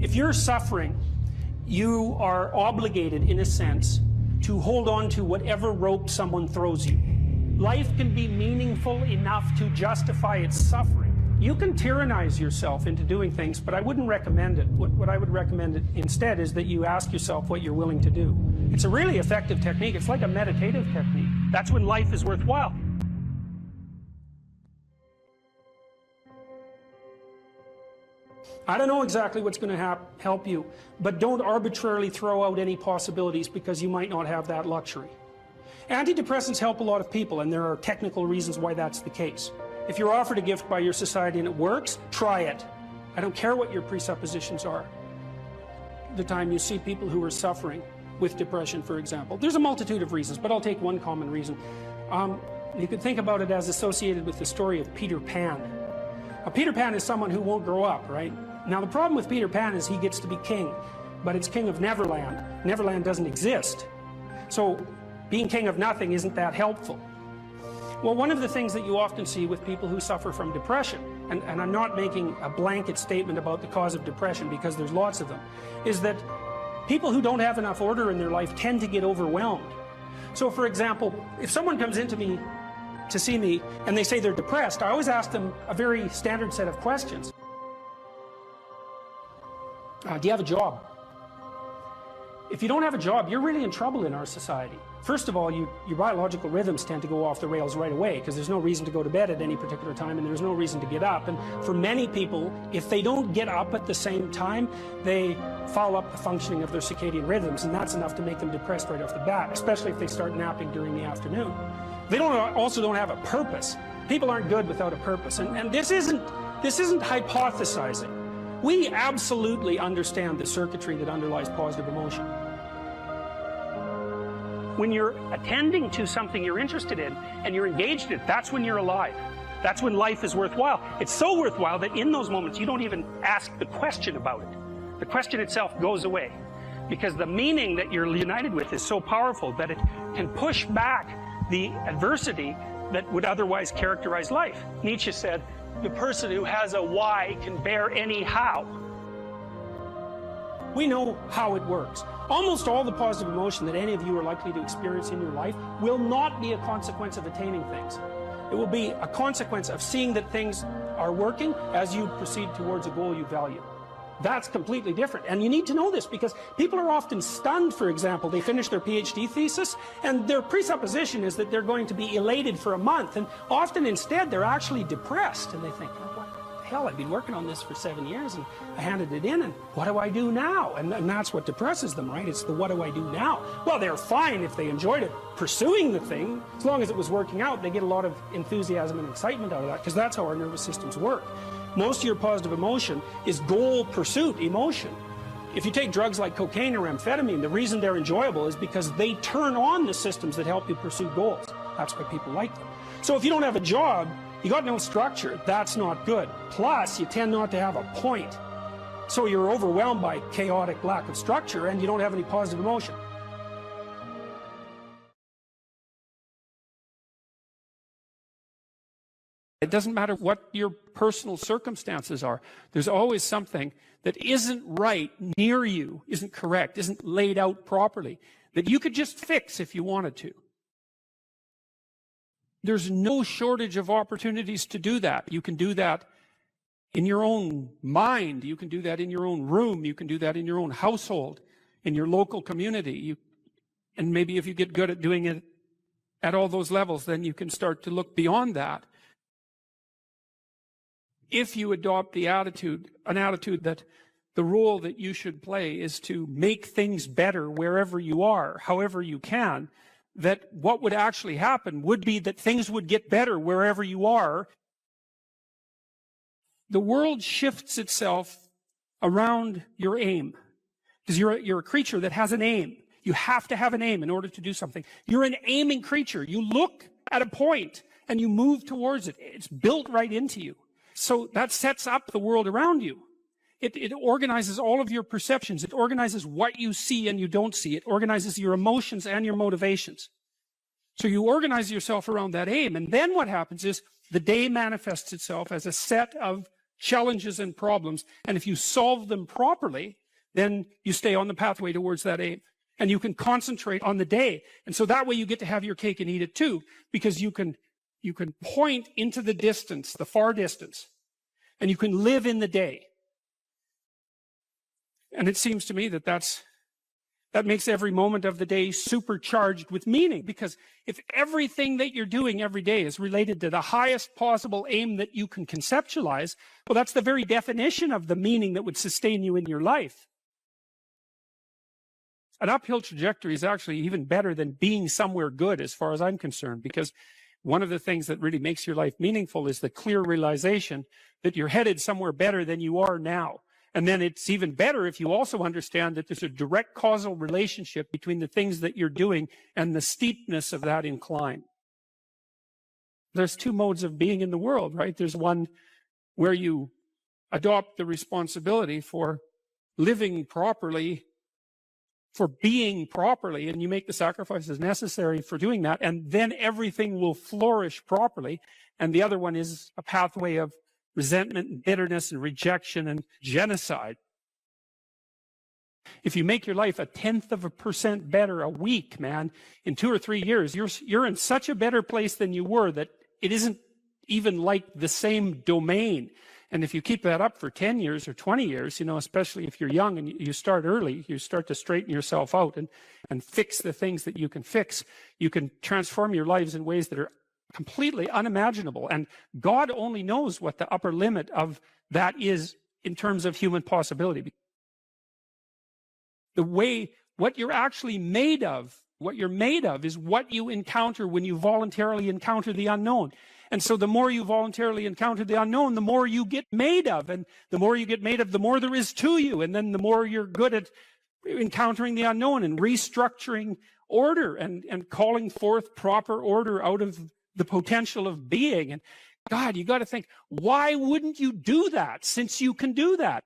If you're suffering, you are obligated, in a sense, to hold on to whatever rope someone throws you. Life can be meaningful enough to justify its suffering. You can tyrannize yourself into doing things, but I wouldn't recommend it. What I would recommend instead is that you ask yourself what you're willing to do. It's a really effective technique. It's like a meditative technique. That's when life is worthwhile. I don't know exactly what's going to help you, but don't arbitrarily throw out any possibilities because you might not have that luxury. Antidepressants help a lot of people, and there are technical reasons why that's the case. If you're offered a gift by your society and it works, try it. I don't care what your presuppositions are. The time you see people who are suffering with depression, for example, there's a multitude of reasons, but I'll take one common reason. You could think about it as associated with the story of Peter Pan. Peter Pan is someone who won't grow up, right? Now the problem with Peter Pan is he gets to be king, but it's king of Neverland. Neverland doesn't exist. So being king of nothing isn't that helpful. Well, one of the things that you often see with people who suffer from depression, and I'm not making a blanket statement about the cause of depression because there's lots of them, is that people who don't have enough order in their life tend to get overwhelmed. So for example, if someone comes into me to see me and they say they're depressed, I always ask them a very standard set of questions. Do you have a job? If you don't have a job, you're really in trouble in our society. First of all, your biological rhythms tend to go off the rails right away because there's no reason to go to bed at any particular time and there's no reason to get up. And for many people, if they don't get up at the same time, they foul up the functioning of their circadian rhythms, and that's enough to make them depressed right off the bat, especially if they start napping during the afternoon. They also don't have a purpose. People aren't good without a purpose, and this isn't hypothesizing. We absolutely understand the circuitry that underlies positive emotion. When you're attending to something you're interested in and you're engaged in it, that's when you're alive. That's when life is worthwhile. It's so worthwhile that in those moments you don't even ask the question about it. The question itself goes away because the meaning that you're united with is so powerful that it can push back the adversity that would otherwise characterize life. Nietzsche said, the person who has a why can bear any how. We know how it works. Almost all the positive emotion that any of you are likely to experience in your life will not be a consequence of attaining things. It will be a consequence of seeing that things are working as you proceed towards a goal you value. That's completely different. And you need to know this because people are often stunned, for example. They finish their PhD thesis and their presupposition is that they're going to be elated for a month. And often instead they're actually depressed. And they think, oh, what the hell, I've been working on this for 7 years and I handed it in and what do I do now? And that's what depresses them, right? It's the what do I do now? Well, they're fine if they enjoyed it, pursuing the thing. As long as it was working out, they get a lot of enthusiasm and excitement out of that because that's how our nervous systems work. Most of your positive emotion is goal pursuit emotion. If you take drugs like cocaine or amphetamine, the reason they're enjoyable is because they turn on the systems that help you pursue goals. That's why people like them. So if you don't have a job, you got no structure, that's not good. Plus, you tend not to have a point. So you're overwhelmed by chaotic lack of structure and you don't have any positive emotion. It doesn't matter what your personal circumstances are. There's always something that isn't right near you, isn't correct, isn't laid out properly, that you could just fix if you wanted to. There's no shortage of opportunities to do that. You can do that in your own mind. You can do that in your own room. You can do that in your own household, in your local community. And maybe if you get good at doing it at all those levels, then you can start to look beyond that. If you adopt an attitude that the role that you should play is to make things better wherever you are, however you can, that what would actually happen would be that things would get better wherever you are. The world shifts itself around your aim because you're a creature that has an aim. You have to have an aim in order to do something. You're an aiming creature. You look at a point and you move towards it. It's built right into you. So that sets up the world around you. It organizes all of your perceptions. It organizes what you see and you don't see. It organizes your emotions and your motivations. So you organize yourself around that aim. And then what happens is the day manifests itself as a set of challenges and problems. And if you solve them properly, then you stay on the pathway towards that aim. And you can concentrate on the day. And so that way you get to have your cake and eat it too, because you can point into the distance, the far distance, and you can live in the day. And it seems to me that that makes every moment of the day supercharged with meaning, because if everything that you're doing every day is related to the highest possible aim that you can conceptualize, well, that's the very definition of the meaning that would sustain you in your life. An uphill trajectory is actually even better than being somewhere good, as far as I'm concerned, because one of the things that really makes your life meaningful is the clear realization that you're headed somewhere better than you are now. And then it's even better if you also understand that there's a direct causal relationship between the things that you're doing and the steepness of that incline. There's two modes of being in the world, right? There's one where you adopt the responsibility for living properly, for being properly, and you make the sacrifices necessary for doing that, and then everything will flourish properly. And the other one is a pathway of resentment and bitterness and rejection and genocide. If you make your life 0.1% better a week, man, in 2 or 3 years, you're in such a better place than you were that it isn't even like the same domain. And if you keep that up for 10 years or 20 years, especially if you're young and you start early, you start to straighten yourself out and fix the things that you can fix, you can transform your lives in ways that are completely unimaginable. And God only knows what the upper limit of that is in terms of human possibility. What you're actually made of, what you're made of is what you encounter when you voluntarily encounter the unknown. And so the more you voluntarily encounter the unknown, the more you get made of. And the more you get made of, the more there is to you. And then the more you're good at encountering the unknown and restructuring order and calling forth proper order out of the potential of being. And God, you got to think, why wouldn't you do that since you can do that?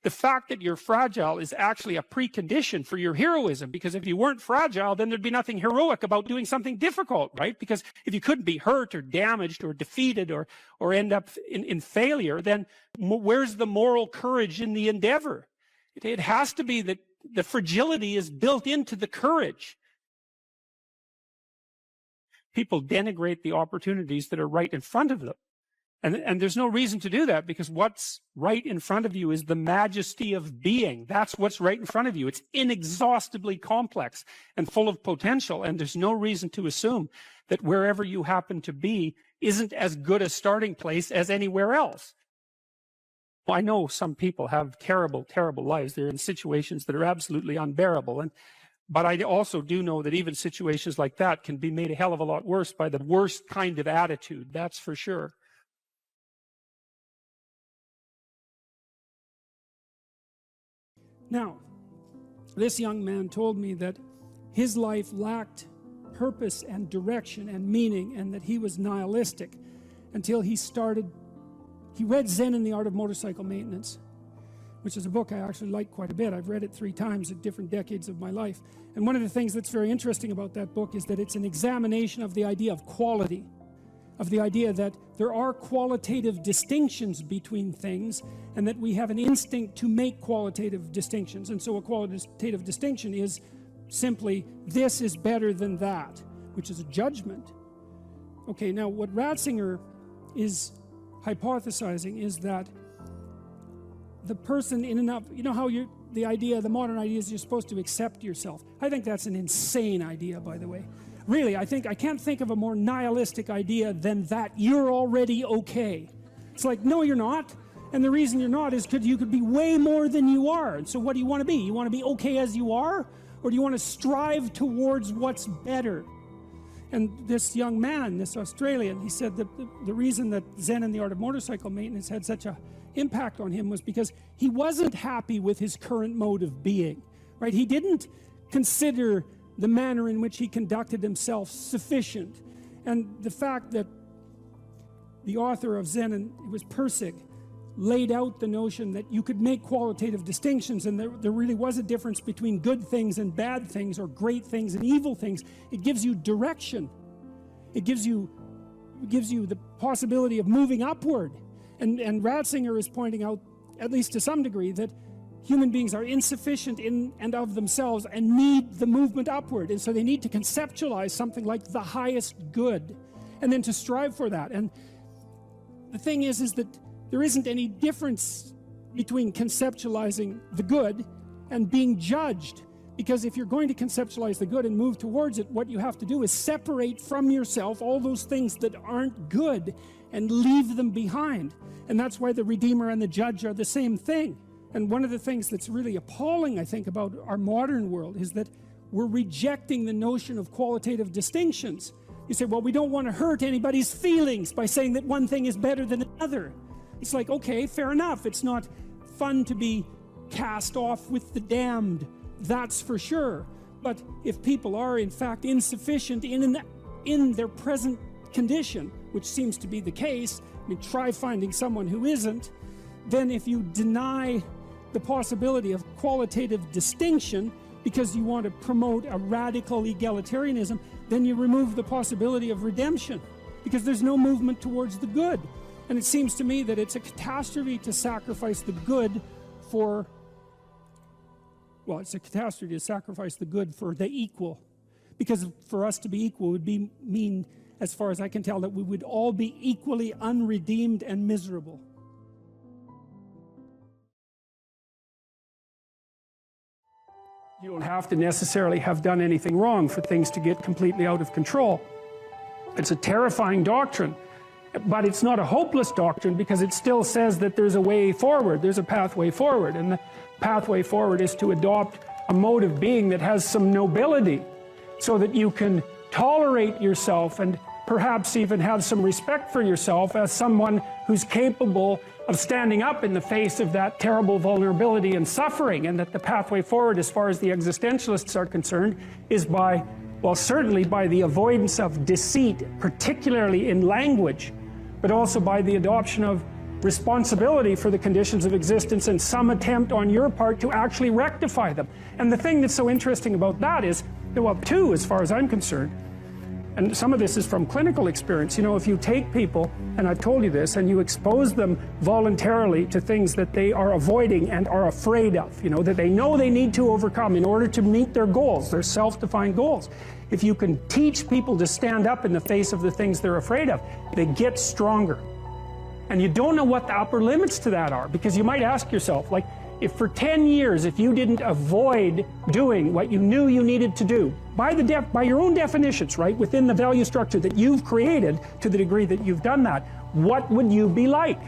The fact that you're fragile is actually a precondition for your heroism, because if you weren't fragile, then there'd be nothing heroic about doing something difficult, right? Because if you couldn't be hurt or damaged or defeated or end up in failure, then where's the moral courage in the endeavor? It has to be that the fragility is built into the courage. People denigrate the opportunities that are right in front of them. And there's no reason to do that, because what's right in front of you is the majesty of being. That's what's right in front of you. It's inexhaustibly complex and full of potential, and there's no reason to assume that wherever you happen to be isn't as good a starting place as anywhere else. Well, I know some people have terrible, terrible lives. They're in situations that are absolutely unbearable. But I also do know that even situations like that can be made a hell of a lot worse by the worst kind of attitude. That's for sure. Now, this young man told me that his life lacked purpose and direction and meaning, and that he was nihilistic until he read Zen and the Art of Motorcycle Maintenance, which is a book I actually like quite a bit. I've read it 3 times at different decades of my life. And one of the things that's very interesting about that book is that it's an examination of the idea of quality, of the idea that there are qualitative distinctions between things, and that we have an instinct to make qualitative distinctions. And so a qualitative distinction is simply, this is better than that, which is a judgment. Okay, now what Ratzinger is hypothesizing is that the person in and of, how the modern idea is you're supposed to accept yourself. I think that's an insane idea, by the way. Really, I can't think of a more nihilistic idea than that you're already okay. It's like, no, you're not. And the reason you're not is because you could be way more than you are. And so what do you want to be? You want to be okay as you are? Or do you want to strive towards what's better? And this young man, this Australian, he said that the reason that Zen and the Art of Motorcycle Maintenance had such a impact on him was because he wasn't happy with his current mode of being, right? He didn't consider the manner in which he conducted himself sufficient. And the fact that the author of Zen, and it was Pirsig, laid out the notion that you could make qualitative distinctions, and there really was a difference between good things and bad things, or great things and evil things. It gives you direction. It gives you the possibility of moving upward. And Ratzinger is pointing out, at least to some degree, that human beings are insufficient in and of themselves and need the movement upward. And so they need to conceptualize something like the highest good and then to strive for that. And the thing is that there isn't any difference between conceptualizing the good and being judged. Because if you're going to conceptualize the good and move towards it, what you have to do is separate from yourself all those things that aren't good and leave them behind. And that's why the Redeemer and the Judge are the same thing. And one of the things that's really appalling, I think, about our modern world is that we're rejecting the notion of qualitative distinctions. You say, well, we don't want to hurt anybody's feelings by saying that one thing is better than another. It's like, okay, fair enough. It's not fun to be cast off with the damned, that's for sure. But if people are in fact insufficient in their present condition, which seems to be the case, I mean, try finding someone who isn't, then if you deny the possibility of qualitative distinction because you want to promote a radical egalitarianism, then you remove the possibility of redemption because there's no movement towards the good. And it seems to me that it's a catastrophe to sacrifice the good for, well, it's a catastrophe to sacrifice the good for the equal. Because for us to be equal would mean, as far as I can tell, that we would all be equally unredeemed and miserable. You don't have to necessarily have done anything wrong for things to get completely out of control. It's a terrifying doctrine, but it's not a hopeless doctrine because it still says that there's a way forward, there's a pathway forward, and the pathway forward is to adopt a mode of being that has some nobility so that you can tolerate yourself and perhaps even have some respect for yourself as someone who's capable of standing up in the face of that terrible vulnerability and suffering, and that the pathway forward, as far as the existentialists are concerned, is by, well, certainly by the avoidance of deceit, particularly in language, but also by the adoption of responsibility for the conditions of existence and some attempt on your part to actually rectify them. And the thing that's so interesting about that is, well, two, as far as I'm concerned, and some of this is from clinical experience, you know, if you take people, and I've told you this, and you expose them voluntarily to things that they are avoiding and are afraid of, you know they need to overcome in order to meet their goals, their self-defined goals. If you can teach people to stand up in the face of the things they're afraid of, they get stronger. And you don't know what the upper limits to that are, because you might ask yourself, like, if for 10 years, if you didn't avoid doing what you knew you needed to do, by your own definitions, right, within the value structure that you've created, to the degree that you've done that, what would you be like?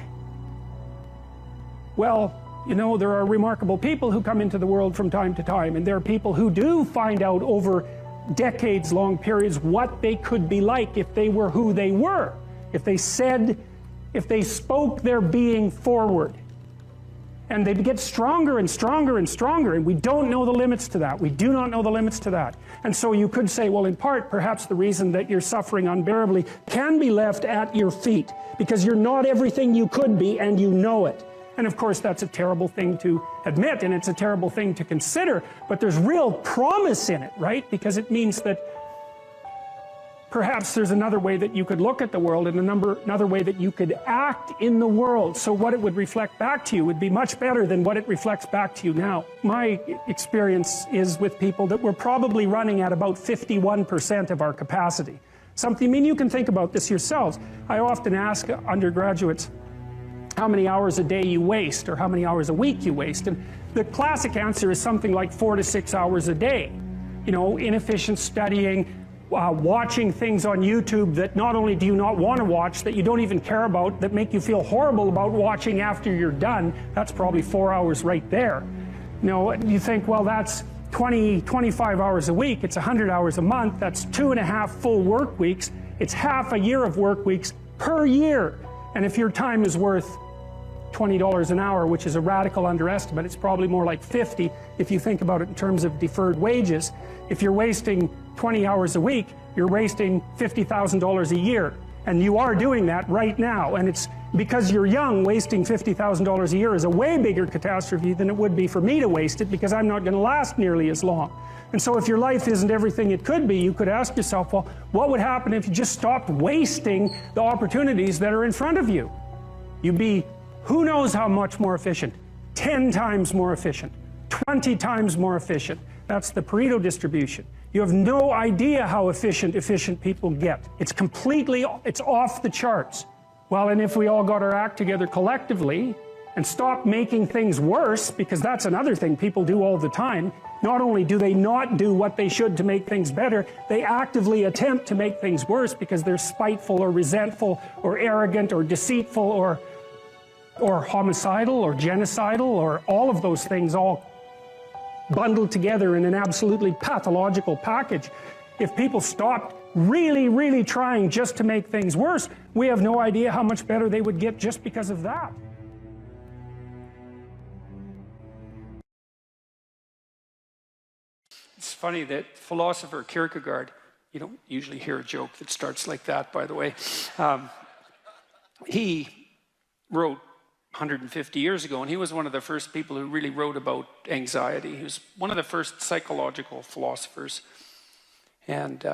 Well, you know, there are remarkable people who come into the world from time to time, and there are people who do find out over decades-long periods what they could be like if they were who they were, if they spoke their being forward. And they get stronger and stronger and stronger, and we don't know the limits to that. We do not know the limits to that. And so you could say, well, in part, perhaps the reason that you're suffering unbearably can be left at your feet, because you're not everything you could be, and you know it. And of course, that's a terrible thing to admit, and it's a terrible thing to consider, but there's real promise in it, right? Because it means that perhaps there's another way that you could look at the world, and another way that you could act in the world, so what it would reflect back to you would be much better than what it reflects back to you now. My experience is with people that we're probably running at about 51% of our capacity. I mean, you can think about this yourselves. I often ask undergraduates how many hours a day you waste, or how many hours a week you waste, and the classic answer is something like 4 to 6 hours a day. You know, inefficient studying, watching things on YouTube that not only do you not want to watch, that you don't even care about, that make you feel horrible about watching after you're done. That's probably 4 hours right there. You know, you think, well, that's 25 hours a week, it's 100 hours a month, that's 2.5 full work weeks, it's half a year of work weeks per year. And if your time is worth $20 an hour, which is a radical underestimate, it's probably more like 50 if you think about it in terms of deferred wages. If you're wasting 20 hours a week, you're wasting $50,000 a year. And you are doing that right now. And it's because you're young, wasting $50,000 a year is a way bigger catastrophe than it would be for me to waste it, because I'm not going to last nearly as long. And so if your life isn't everything it could be, you could ask yourself, well, what would happen if you just stopped wasting the opportunities that are in front of you? you'd be who knows how much more efficient. 10 times more efficient, 20 times more efficient. That's the Pareto distribution. You have no idea how efficient people get. It's off the charts. Well, and if we all got our act together collectively and stopped making things worse, because that's another thing people do all the time, not only do they not do what they should to make things better, they actively attempt to make things worse because they're spiteful or resentful or arrogant or deceitful or homicidal or genocidal or all of those things all bundled together in an absolutely pathological package. If people stopped really trying just to make things worse, we have no idea how much better they would get just because of that. It's funny that philosopher Kierkegaard, you don't usually hear a joke that starts like that, by the way, he wrote 150 years ago, and he was one of the first people who really wrote about anxiety. He was one of the first psychological philosophers, and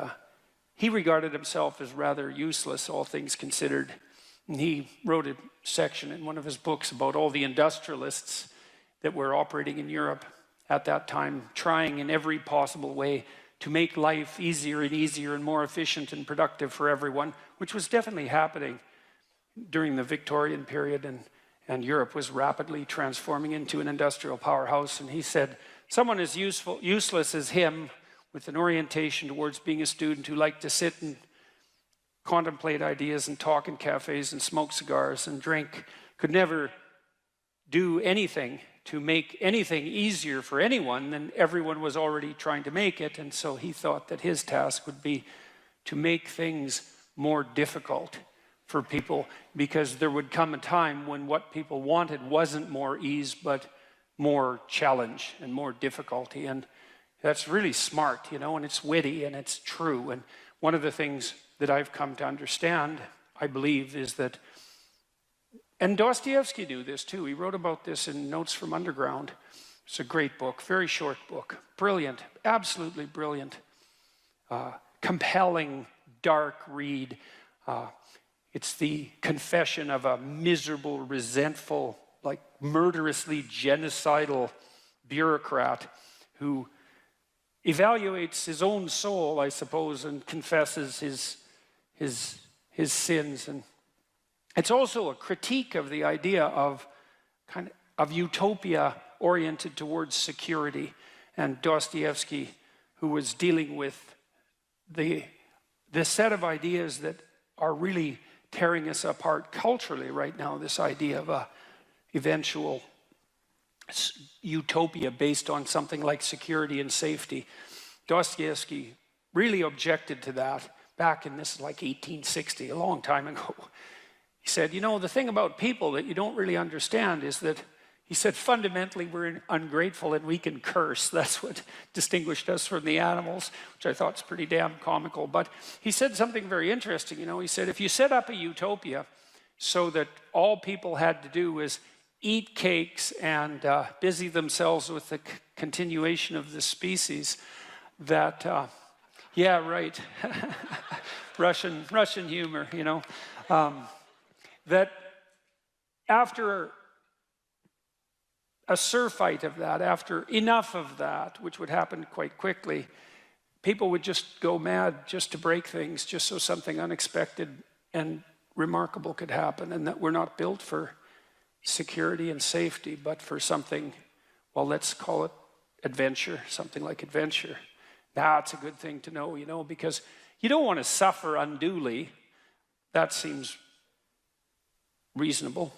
he regarded himself as rather useless, all things considered. And he wrote a section in one of his books about all the industrialists that were operating in Europe at that time, trying in every possible way to make life easier and easier and more efficient and productive for everyone, which was definitely happening during the Victorian period, and Europe was rapidly transforming into an industrial powerhouse. And he said, someone as useless as him, with an orientation towards being a student who liked to sit and contemplate ideas and talk in cafes and smoke cigars and drink, could never do anything to make anything easier for anyone than everyone was already trying to make it. And so he thought that his task would be to make things more difficult for people, because there would come a time when what people wanted wasn't more ease, but more challenge and more difficulty. And that's really smart, you know, and it's witty and it's true. And one of the things that I've come to understand, I believe, is that, and Dostoevsky knew this too. He wrote about this in Notes from Underground. It's a great book, very short book, brilliant, absolutely brilliant, compelling, dark read. It's the confession of a miserable, resentful, like murderously genocidal bureaucrat who evaluates his own soul, I suppose, and confesses his sins. And it's also a critique of the idea of utopia oriented towards security. And Dostoevsky, who was dealing with the set of ideas that are really tearing us apart culturally right now, this idea of a eventual utopia based on something like security and safety. Dostoevsky really objected to that back in, this is like 1860, a long time ago. He said, you know, the thing about people that you don't really understand is that, he said, fundamentally we're ungrateful and we can curse. That's what distinguished us from the animals, which I thought is pretty damn comical. But he said something very interesting, you know. He said, if you set up a utopia so that all people had to do was eat cakes and busy themselves with the continuation of the species, that, yeah, right, Russian humor, you know, that after a surfeit of that, after enough of that, which would happen quite quickly, people would just go mad just to break things, just so something unexpected and remarkable could happen, and that we're not built for security and safety, but for something, well, let's call it adventure, something like adventure. That's a good thing to know, you know, because you don't want to suffer unduly. That seems reasonable.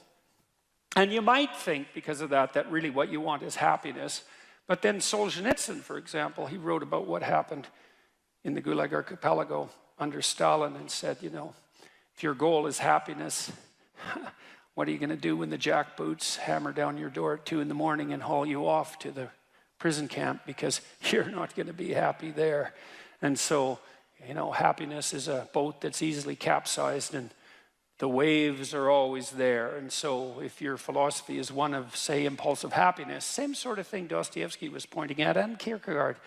And you might think, because of that, that really what you want is happiness. But then Solzhenitsyn, for example, he wrote about what happened in the Gulag Archipelago under Stalin and said, you know, if your goal is happiness, what are you going to do when the jackboots hammer down your door at 2 in the morning and haul you off to the prison camp, because you're not going to be happy there. And so, you know, happiness is a boat that's easily capsized and the waves are always there. And so if your philosophy is one of, say, impulsive happiness, same sort of thing Dostoevsky was pointing at, and Kierkegaard,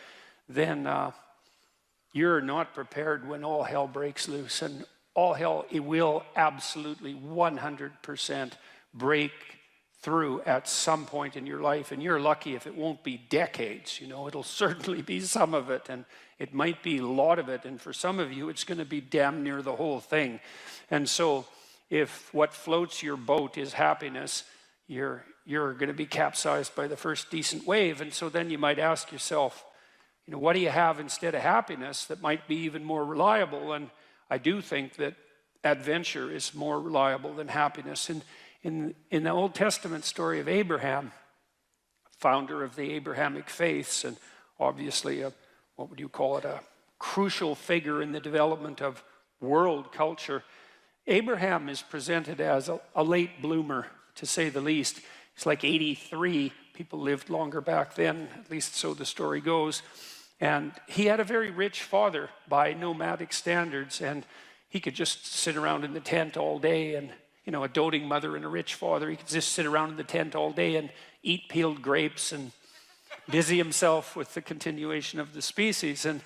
then you're not prepared when all hell breaks loose. And all hell, it will absolutely 100% break through at some point in your life, and you're lucky if it won't be decades. It'll certainly be some of it, and it might be a lot of it, and for some of you it's going to be damn near the whole thing. And so if what floats your boat is happiness, you're going to be capsized by the first decent wave. And so then you might ask yourself, what do you have instead of happiness that might be even more reliable? And I do think that adventure is more reliable than happiness. And in the Old Testament story of Abraham, founder of the Abrahamic faiths, and obviously what would you call it, a crucial figure in the development of world culture, Abraham is presented as a late bloomer, to say the least. He's like 83. People lived longer back then, at least so the story goes. And he had a very rich father by nomadic standards, and he could just sit around in the tent all day, and a doting mother and a rich father. He could just sit around in the tent all day and eat peeled grapes and busy himself with the continuation of the species. And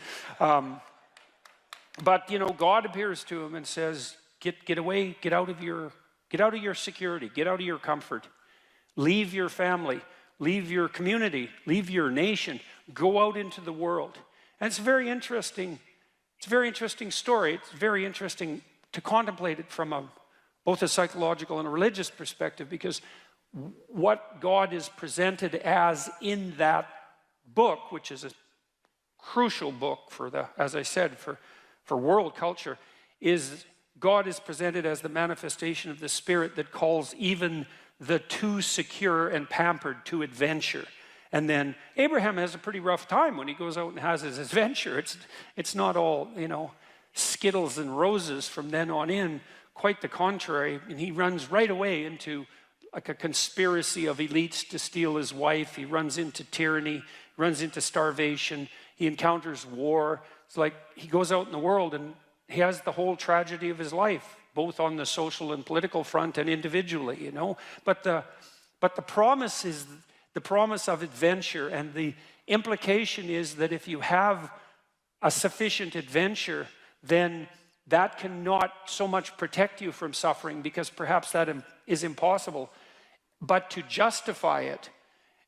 but God appears to him and says, "Get away, get out of your security, get out of your comfort, leave your family, leave your community, leave your nation, go out into the world." And it's very interesting. It's a very interesting story. It's very interesting to contemplate it from both a psychological and a religious perspective, because what God is presented as in that book, which is a crucial book as I said, for world culture, is God is presented as the manifestation of the Spirit that calls even the too secure and pampered to adventure. And then Abraham has a pretty rough time when he goes out and has his adventure. It's not all, Skittles and roses from then on in. Quite the contrary. And he runs right away into like a conspiracy of elites to steal his wife. He runs into tyranny, runs into starvation. He encounters war. It's like he goes out in the world and he has the whole tragedy of his life, both on the social and political front and individually, But the promise is the promise of adventure, and the implication is that if you have a sufficient adventure, then that cannot so much protect you from suffering, because perhaps that is impossible, but to justify it.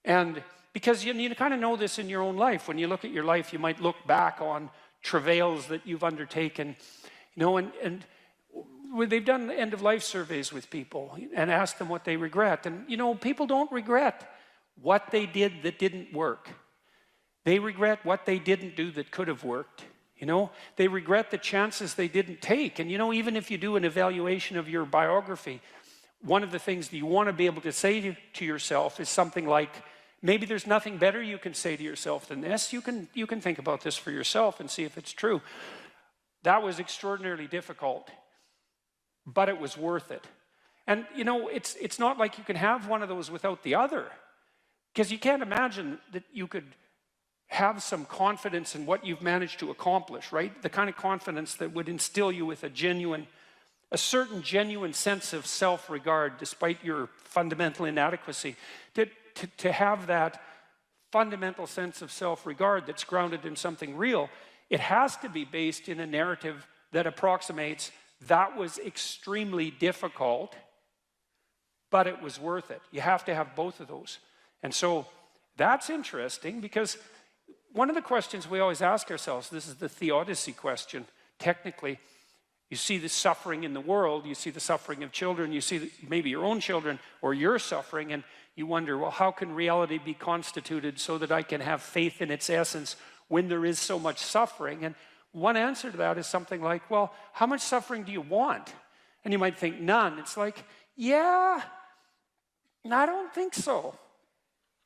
And because you kind of know this in your own life. When you look at your life, you might look back on travails that you've undertaken, and they've done end-of-life surveys with people and asked them what they regret. And, people don't regret what they did that didn't work. They regret what they didn't do that could have worked. They regret the chances they didn't take. And, even if you do an evaluation of your biography, one of the things that you want to be able to say to yourself is something like, maybe there's nothing better you can say to yourself than this. You can think about this for yourself and see if it's true. That was extraordinarily difficult, but it was worth it. And, it's not like you can have one of those without the other, because you can't imagine that you could have some confidence in what you've managed to accomplish, right? The kind of confidence that would instill you with a certain genuine sense of self-regard despite your fundamental inadequacy. To have that fundamental sense of self-regard that's grounded in something real, it has to be based in a narrative that approximates that was extremely difficult, but it was worth it. You have to have both of those. And so that's interesting, because one of the questions we always ask ourselves, this is the theodicy question, technically. You see the suffering in the world, you see the suffering of children, you see maybe your own children or your suffering, and you wonder, well, how can reality be constituted so that I can have faith in its essence when there is so much suffering? And one answer to that is something like, well, how much suffering do you want? And you might think, none. It's like, yeah, I don't think so.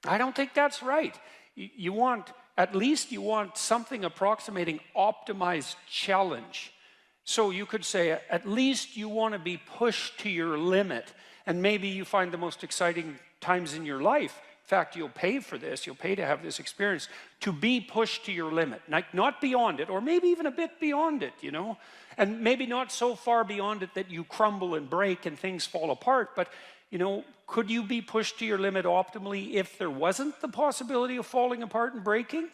I don't think that's right. At least you want something approximating optimized challenge. So you could say, at least you want to be pushed to your limit. And maybe you find the most exciting times in your life. In fact, you'll pay for this. You'll pay to have this experience, to be pushed to your limit. Not beyond it, or maybe even a bit beyond it, And maybe not so far beyond it that you crumble and break and things fall apart. But, could you be pushed to your limit optimally if there wasn't the possibility of falling apart and breaking?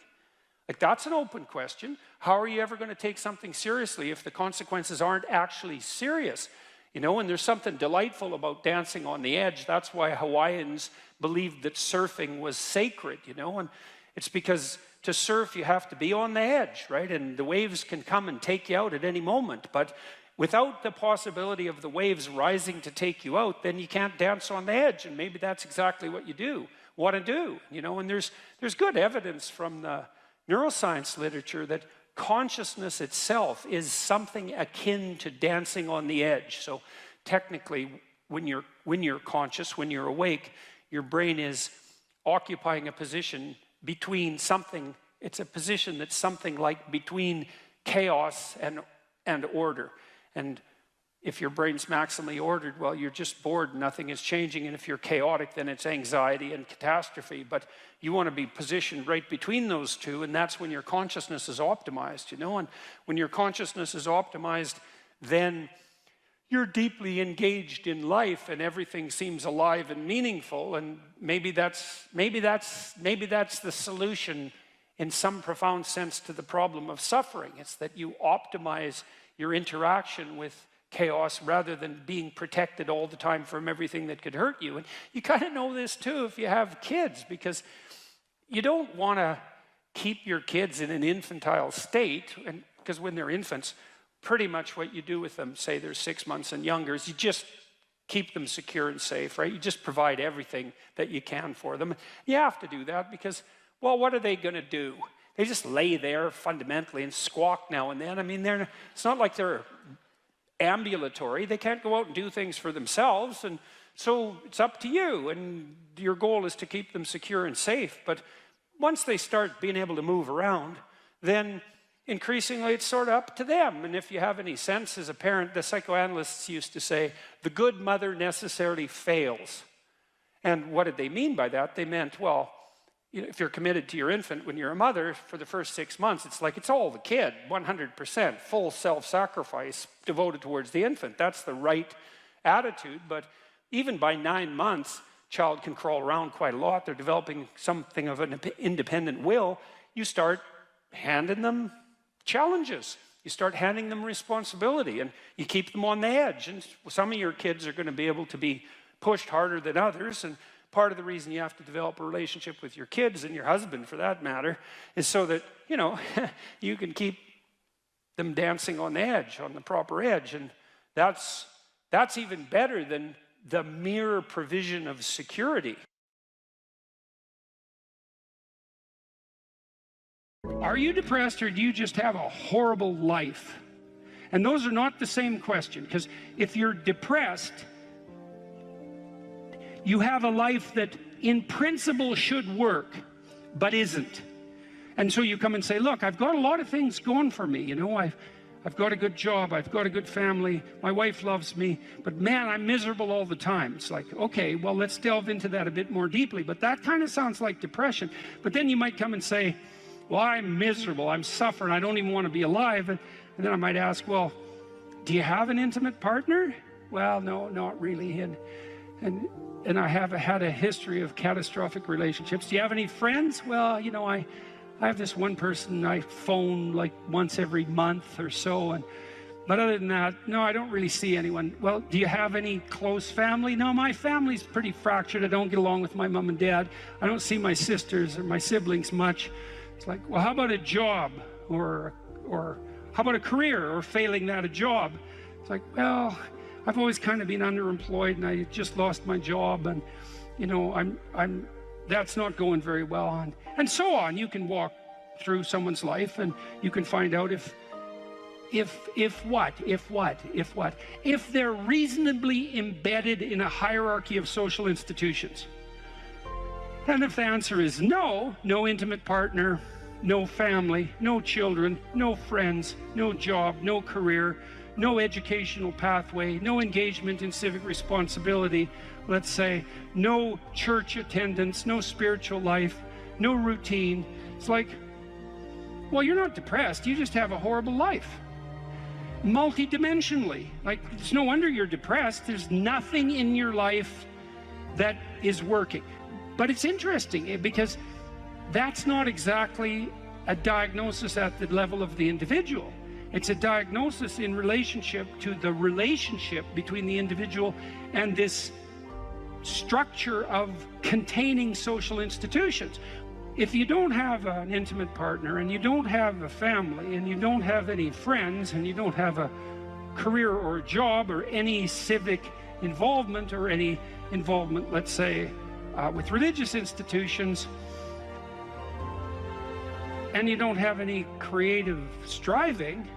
That's an open question. How are you ever going to take something seriously if the consequences aren't actually serious? You know, and there's something delightful about dancing on the edge. That's why Hawaiians believed that surfing was sacred, you know, and it's because to surf you have to be on the edge, right? And the waves can come and take you out at any moment, but without the possibility of the waves rising to take you out, then you can't dance on the edge, and maybe that's exactly what you want to do, you know, and there's good evidence from the neuroscience literature that consciousness itself is something akin to dancing on the edge. So technically, when you're conscious, when you're awake, your brain is occupying a position between something. It's a position that's something like between chaos and order. And if your brain's maximally ordered, well, you're just bored, nothing is changing. And if you're chaotic, then it's anxiety and catastrophe. But you want to be positioned right between those two, and that's when your consciousness is optimized, you know. And when your consciousness is optimized, then you're deeply engaged in life, and everything seems alive and meaningful. And maybe that's the solution in some profound sense to the problem of suffering. It's that you optimize your interaction with chaos rather than being protected all the time from everything that could hurt you. And you kind of know this too if you have kids, because you don't want to keep your kids in an infantile state, and because when they're infants, pretty much what you do with them, say they're 6 months and younger, is you just keep them secure and safe, right? You just provide everything that you can for them. You have to do that because, well, what are they going to do? They just lay there fundamentally and squawk now and then. I mean, it's not like they're ambulatory. They can't go out and do things for themselves, and so it's up to you, and your goal is to keep them secure and safe. But once they start being able to move around, then increasingly it's sort of up to them. And if you have any sense as a parent, the psychoanalysts used to say, the good mother necessarily fails. And what did they mean by that? They meant, well, you know, if you're committed to your infant when you're a mother for the first 6 months, it's like it's all the kid, 100%, full self-sacrifice devoted towards the infant. That's the right attitude. But even by 9 months, child can crawl around quite a lot. They're developing something of an independent will. You start handing them challenges. You start handing them responsibility, and you keep them on the edge. And some of your kids are going to be able to be pushed harder than others, and part of the reason you have to develop a relationship with your kids, and your husband for that matter, is so that, you know, you can keep them dancing on the edge, on the proper edge. And that's even better than the mere provision of security. Are you depressed, or do you just have a horrible life? And those are not the same question, because if you're depressed, you have a life that in principle should work, but isn't. And so you come and say, look, I've got a lot of things going for me. You know, I've got a good job, I've got a good family, my wife loves me, but man, I'm miserable all the time. It's like, okay, well, let's delve into that a bit more deeply. But that kind of sounds like depression. But then you might come and say, well, I'm miserable, I'm suffering, I don't even want to be alive. And then I might ask, well, do you have an intimate partner? Well, no, not really. And I have had a history of catastrophic relationships. Do you have any friends? Well, you know, I have this one person I phone like once every month or so. But other than that, no, I don't really see anyone. Well, do you have any close family? No, my family's pretty fractured. I don't get along with my mom and dad. I don't see my sisters or my siblings much. It's like, well, how about a job? Or how about a career, or failing that, a job? It's like, well, I've always kind of been underemployed, and I just lost my job, and you know, that's not going very well, and so on. You can walk through someone's life, and you can find out if they're reasonably embedded in a hierarchy of social institutions. And if the answer is no, no intimate partner, no family, no children, no friends, no job, no career, no educational pathway, no engagement in civic responsibility, let's say, no church attendance, no spiritual life, no routine. It's like, well, you're not depressed, you just have a horrible life. Multidimensionally. Like, it's no wonder you're depressed. There's nothing in your life that is working. But it's interesting because that's not exactly a diagnosis at the level of the individual. It's a diagnosis in relationship to the relationship between the individual and this structure of containing social institutions. If you don't have an intimate partner, and you don't have a family, and you don't have any friends, and you don't have a career or a job or any civic involvement or any involvement, let's say, with religious institutions, and you don't have any creative striving,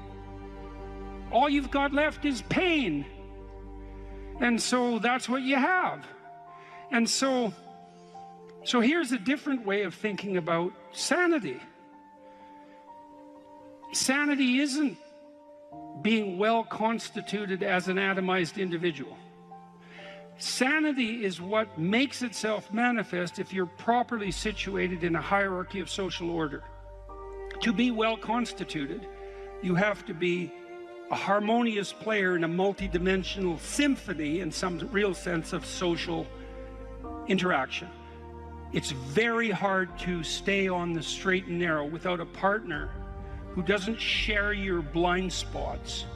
all you've got left is pain. And so that's what you have. And so here's a different way of thinking about sanity. Sanity isn't being well constituted as an atomized individual. Sanity is what makes itself manifest if you're properly situated in a hierarchy of social order. To be well constituted, you have to be a harmonious player in a multidimensional symphony in some real sense of social interaction. It's very hard to stay on the straight and narrow without a partner who doesn't share your blind spots,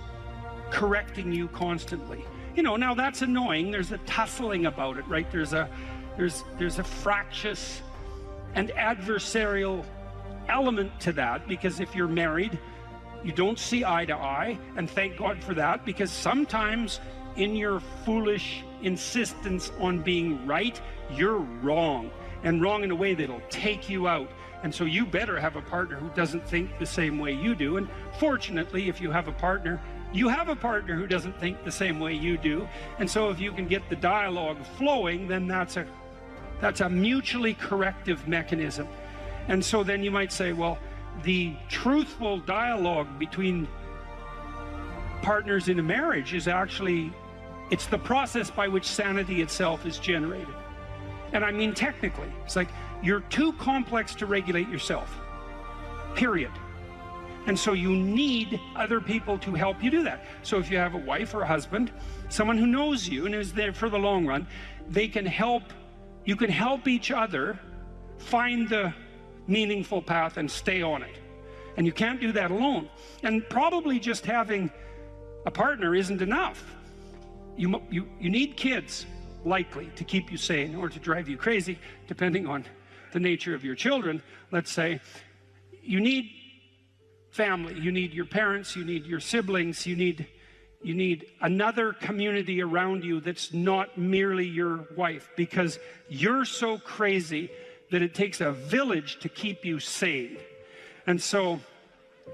correcting you constantly. You know, now that's annoying. There's a tussling about it, right? There's a fractious and adversarial element to that, because if you're married, you don't see eye to eye, and thank God for that, because sometimes in your foolish insistence on being right, you're wrong, and wrong in a way that'll take you out. And so you better have a partner who doesn't think the same way you do. And fortunately, if you have a partner, you have a partner who doesn't think the same way you do. And so if you can get the dialogue flowing, then that's a mutually corrective mechanism. And so then you might say, well, the truthful dialogue between partners in a marriage is actually, it's the process by which sanity itself is generated. And I mean technically, it's like you're too complex to regulate yourself, period. And so you need other people to help you do that. So if you have a wife or a husband, someone who knows you and is there for the long run, they can help, you can help each other find the meaningful path and stay on it. And you can't do that alone. And probably just having a partner isn't enough. You need kids, likely, to keep you sane or to drive you crazy, depending on the nature of your children. Let's say you need family, you need your parents, you need your siblings, you need another community around you that's not merely your wife, because you're so crazy that it takes a village to keep you sane. And so,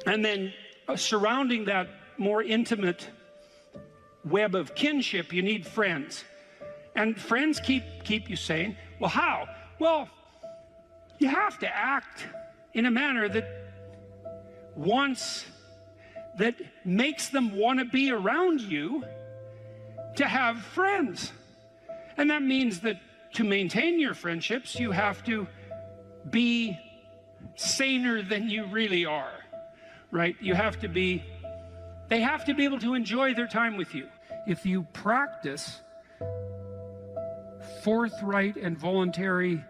and then surrounding that more intimate web of kinship, you need friends. And friends keep you sane. Well, how? Well, you have to act in a manner that makes them want to be around you to have friends. And that means that to maintain your friendships, you have to be saner than you really are, right? You have to be, they have to be able to enjoy their time with you. If you practice forthright and voluntary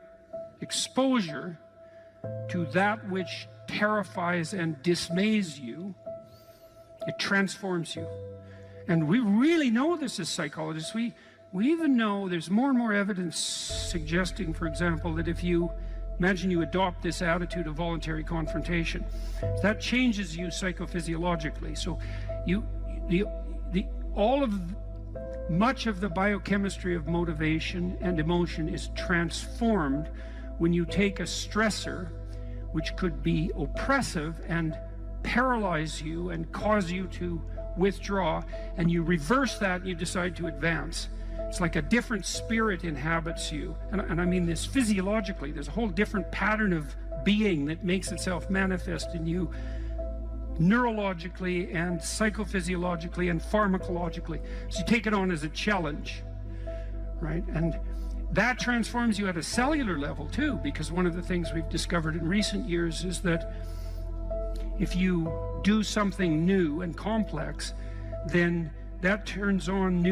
exposure to that which terrifies and dismays you, it transforms you. And we really know this as psychologists. We even know there's more and more evidence suggesting, for example, that if you imagine you adopt this attitude of voluntary confrontation, that changes you psychophysiologically. So much of the biochemistry of motivation and emotion is transformed when you take a stressor which could be oppressive and paralyze you and cause you to withdraw, and you reverse that and you decide to advance. It's like a different spirit inhabits you. And I mean this physiologically. There's a whole different pattern of being that makes itself manifest in you neurologically and psychophysiologically and pharmacologically. So you take it on as a challenge, right? And that transforms you at a cellular level too, because one of the things we've discovered in recent years is that if you do something new and complex, then that turns on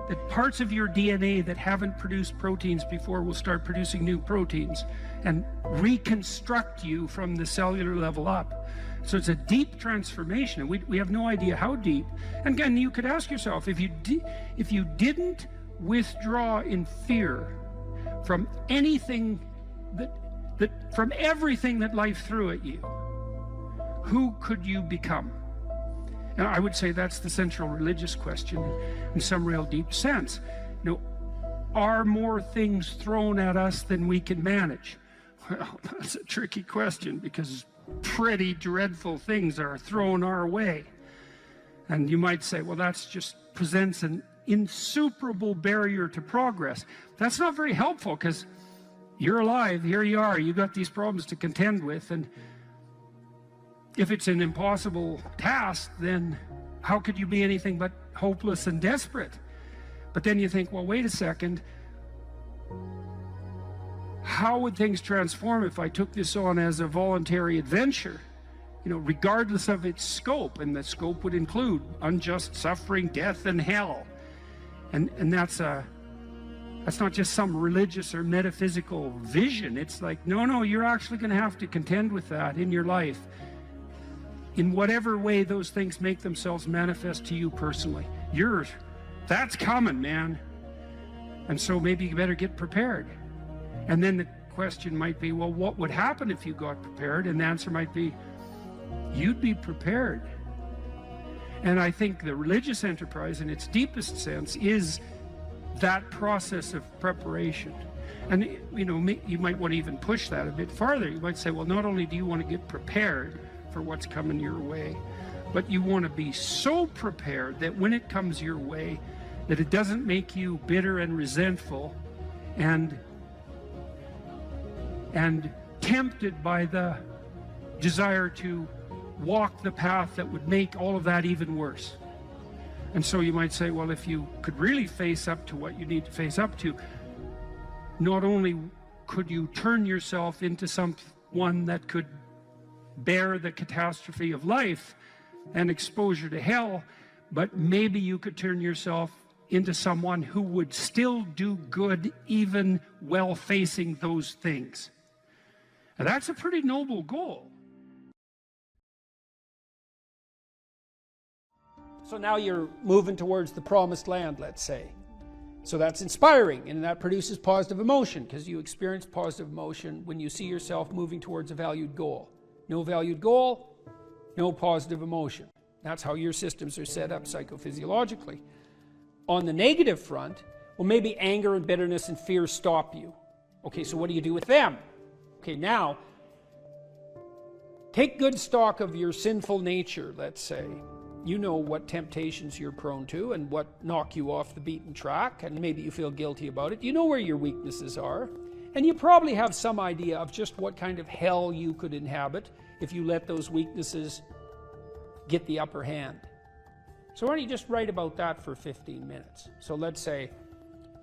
that parts of your DNA that haven't produced proteins before will start producing new proteins and reconstruct you from the cellular level up. So it's a deep transformation, and we have no idea how deep. And again, you could ask yourself, if you didn't withdraw in fear from anything from everything that life threw at you, who could you become? And I would say that's the central religious question in some real deep sense. You know, are more things thrown at us than we can manage? Well, that's a tricky question, because pretty dreadful things are thrown our way. And you might say, well, that's just presents an insuperable barrier to progress. That's not very helpful, because you're alive, here you are, you got these problems to contend with, and if it's an impossible task, then how could you be anything but hopeless and desperate? But then you think, well, wait a second, how would things transform if I took this on as a voluntary adventure, you know, regardless of its scope? And the scope would include unjust suffering, death, and hell. And that's not just some religious or metaphysical vision. It's like, no, you're actually going to have to contend with that in your life, in whatever way those things make themselves manifest to you personally. That's coming, man. And so maybe you better get prepared. And then the question might be, well, what would happen if you got prepared? And the answer might be, you'd be prepared. And I think the religious enterprise, in its deepest sense, is that process of preparation. And, you know, you might want to even push that a bit farther. You might say, well, not only do you want to get prepared for what's coming your way, but you want to be so prepared that when it comes your way, that it doesn't make you bitter and resentful and tempted by the desire to walk the path that would make all of that even worse. And so you might say, well, if you could really face up to what you need to face up to, not only could you turn yourself into someone that could bear the catastrophe of life and exposure to hell, but maybe you could turn yourself into someone who would still do good even while facing those things. And that's a pretty noble goal. So now you're moving towards the promised land, let's say. So that's inspiring, and that produces positive emotion, because you experience positive emotion when you see yourself moving towards a valued goal. No valued goal, no positive emotion. That's how your systems are set up psychophysiologically. On the negative front, well, maybe anger and bitterness and fear stop you. Okay, so what do you do with them? Okay, now, take good stock of your sinful nature, let's say. You know what temptations you're prone to and what knock you off the beaten track, and maybe you feel guilty about it. You know where your weaknesses are, and you probably have some idea of just what kind of hell you could inhabit if you let those weaknesses get the upper hand. So why don't you just write about that for 15 minutes? So let's say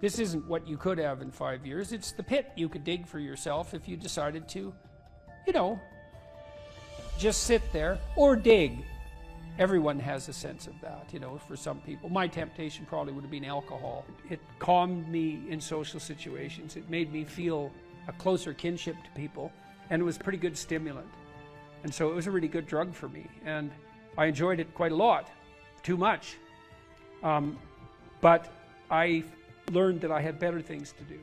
this isn't what you could have in 5 years. It's the pit you could dig for yourself if you decided to, you know, just sit there or dig. Everyone has a sense of that, you know, for some people. My temptation probably would have been alcohol. It calmed me in social situations. It made me feel a closer kinship to people, and it was a pretty good stimulant. And so it was a really good drug for me, and I enjoyed it quite a lot. Too much. But I learned that I had better things to do.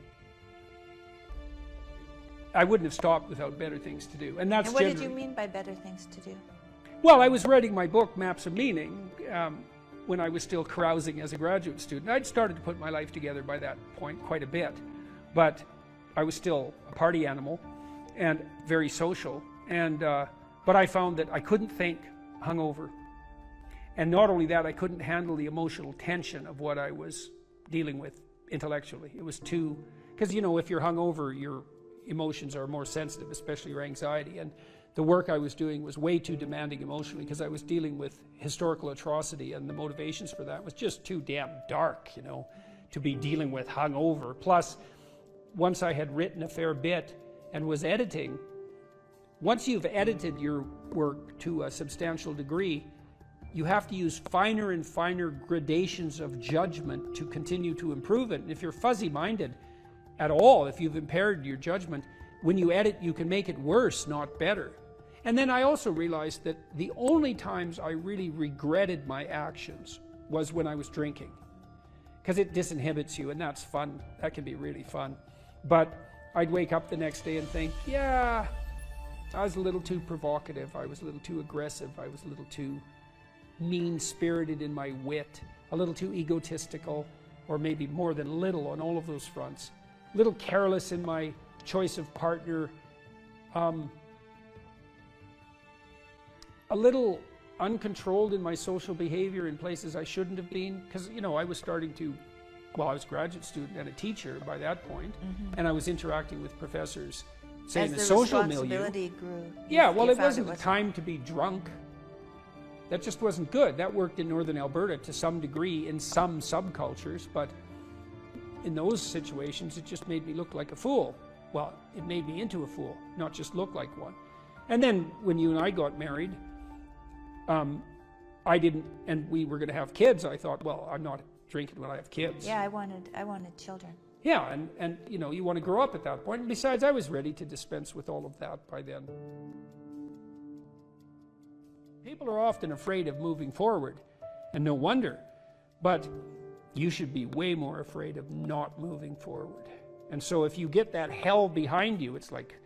I wouldn't have stopped without better things to do. And that's what did you mean by better things to do? Well, I was writing my book, Maps of Meaning, when I was still carousing as a graduate student. I'd started to put my life together by that point quite a bit, but I was still a party animal and very social. And but I found that I couldn't think hungover. And not only that, I couldn't handle the emotional tension of what I was dealing with intellectually. It was too, because, you know, if you're hungover, your emotions are more sensitive, especially your anxiety. And the work I was doing was way too demanding emotionally, because I was dealing with historical atrocity, and the motivations for that was just too damn dark, you know, to be dealing with hungover. Plus, once I had written a fair bit and was editing, once you've edited your work to a substantial degree, you have to use finer and finer gradations of judgment to continue to improve it. And if you're fuzzy-minded at all, if you've impaired your judgment, when you edit, you can make it worse, not better. And then I also realized that the only times I really regretted my actions was when I was drinking. Because it disinhibits you, and that's fun. That can be really fun. But I'd wake up the next day and think, yeah, I was a little too provocative. I was a little too aggressive. I was a little too mean-spirited in my wit. A little too egotistical, or maybe more than a little on all of those fronts. A little careless in my choice of partner. A little uncontrolled in my social behavior in places I shouldn't have been, because I was starting to, I was a graduate student and a teacher by that point, and I was interacting with professors, say in the social milieu. Grew, yeah, well, it wasn't the time to be drunk. That just wasn't good. That worked in northern Alberta to some degree in some subcultures, but in those situations it just made me look like a fool. Well, it made me into a fool, not just look like one. And then when you and I got married, I didn't, and we were going to have kids. I thought, well, I'm not drinking when I have kids. Yeah, I wanted children. Yeah, and you want to grow up at that point. And besides, I was ready to dispense with all of that by then. People are often afraid of moving forward, and no wonder. But you should be way more afraid of not moving forward. And so if you get that hell behind you, it's like,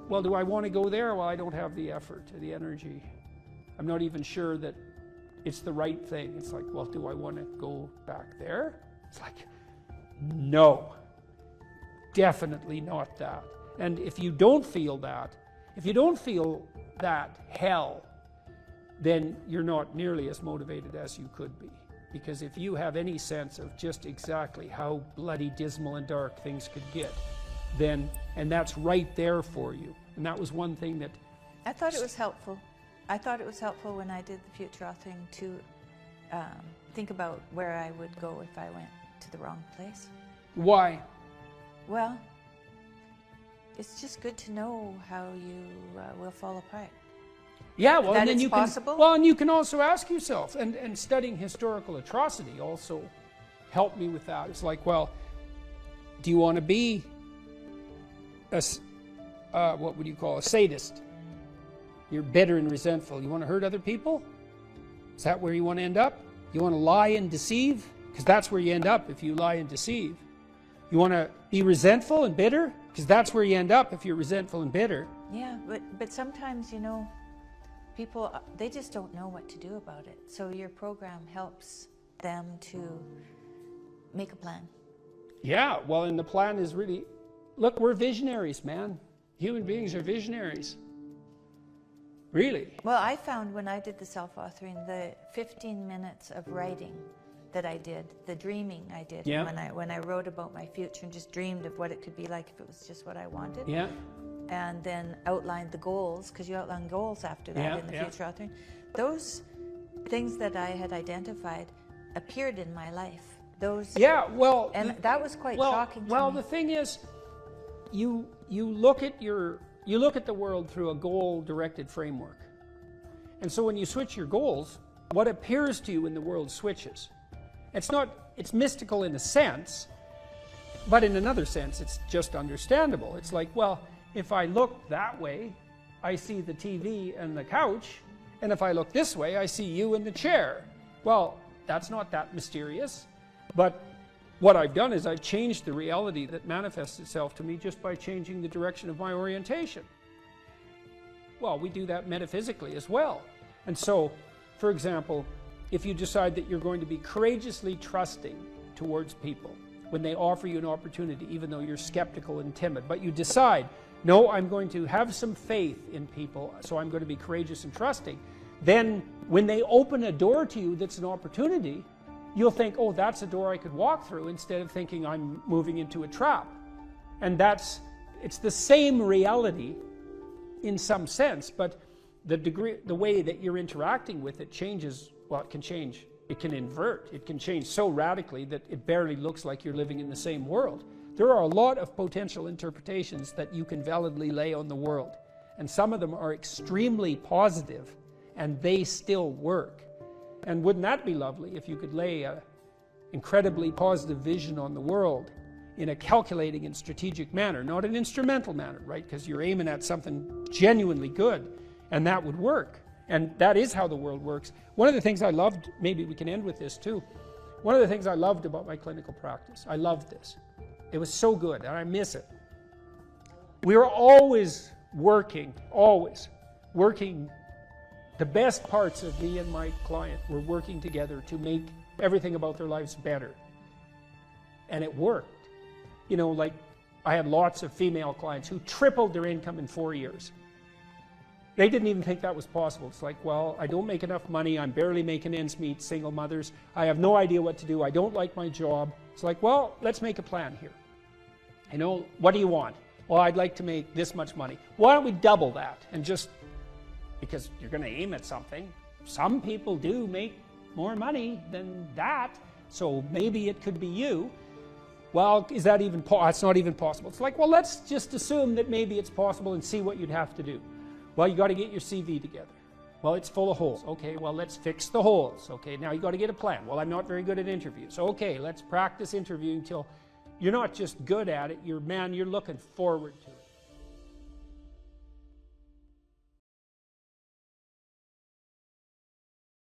well, do I want to go there? Well, I don't have the effort, the energy. I'm not even sure that it's the right thing. It's like, well, do I want to go back there? It's like, no, definitely not that. And if you don't feel that hell, then you're not nearly as motivated as you could be. Because if you have any sense of just exactly how bloody dismal and dark things could get, then, and that's right there for you. And that was one thing that... I thought it was helpful. I thought it was helpful when I did the future authoring to think about where I would go if I went to the wrong place. Why? Well, it's just good to know how you will fall apart. Yeah, well, that and then it's you possible? can. Well, and you can also ask yourself, and studying historical atrocity also helped me with that. It's like, well, do you want to be a what would you call a sadist? You're bitter and resentful. You want to hurt other people? Is that where you want to end up? You want to lie and deceive? Because that's where you end up if you lie and deceive. You want to be resentful and bitter? Because that's where you end up if you're resentful and bitter. Yeah, but sometimes, people, they just don't know what to do about it. So your program helps them to make a plan. Yeah, well, and the plan is really, look, we're visionaries, man. Human beings are visionaries. Really? Well, I found when I did the self-authoring, the 15 minutes of writing that I did, the dreaming I did, when I wrote about my future and just dreamed of what it could be like if it was just what I wanted. Yeah. And then outlined the goals, because you outline goals after that in the future authoring. Those things that I had identified appeared in my life. Those. Yeah, well. And that was quite shocking to me. Well, the thing is, you look at the world through a goal-directed framework. And so when you switch your goals, what appears to you in the world switches. It's mystical in a sense, but in another sense, it's just understandable. It's like, well, if I look that way, I see the TV and the couch, and if I look this way, I see you in the chair. Well, that's not that mysterious, but what I've done is I've changed the reality that manifests itself to me just by changing the direction of my orientation. Well, we do that metaphysically as well. And so, for example, if you decide that you're going to be courageously trusting towards people when they offer you an opportunity, even though you're skeptical and timid, but you decide, no, I'm going to have some faith in people, so I'm going to be courageous and trusting, then when they open a door to you that's an opportunity, you'll think, oh, that's a door I could walk through, instead of thinking I'm moving into a trap. And it's the same reality in some sense, but the way that you're interacting with it changes. Well, it can change. It can invert. It can change so radically that it barely looks like you're living in the same world. There are a lot of potential interpretations that you can validly lay on the world. And some of them are extremely positive, and they still work. And wouldn't that be lovely if you could lay an incredibly positive vision on the world in a calculating and strategic manner, not an instrumental manner, right? Because you're aiming at something genuinely good. And that would work. And that is how the world works. One of the things I loved, maybe we can end with this too. One of the things I loved about my clinical practice, I loved this. It was so good, and I miss it. We were always working. The best parts of me and my client were working together to make everything about their lives better. And it worked. You know, like I had lots of female clients who tripled their income in 4 years. They didn't even think that was possible. It's like, well, I don't make enough money. I'm barely making ends meet, single mothers. I have no idea what to do. I don't like my job. It's like, well, let's make a plan here. You know, what do you want? Well, I'd like to make this much money. Why don't we double that? And just, because you're going to aim at something. Some people do make more money than that, so maybe it could be you. Well, is that even possible? It's not even possible. It's like, well, let's just assume that maybe it's possible and see what you'd have to do. Well, you got to get your CV together. Well, it's full of holes. Okay, well, let's fix the holes. Okay, now you got to get a plan. Well, I'm not very good at interviews. Okay, let's practice interviewing till you're not just good at it, you're looking forward to it.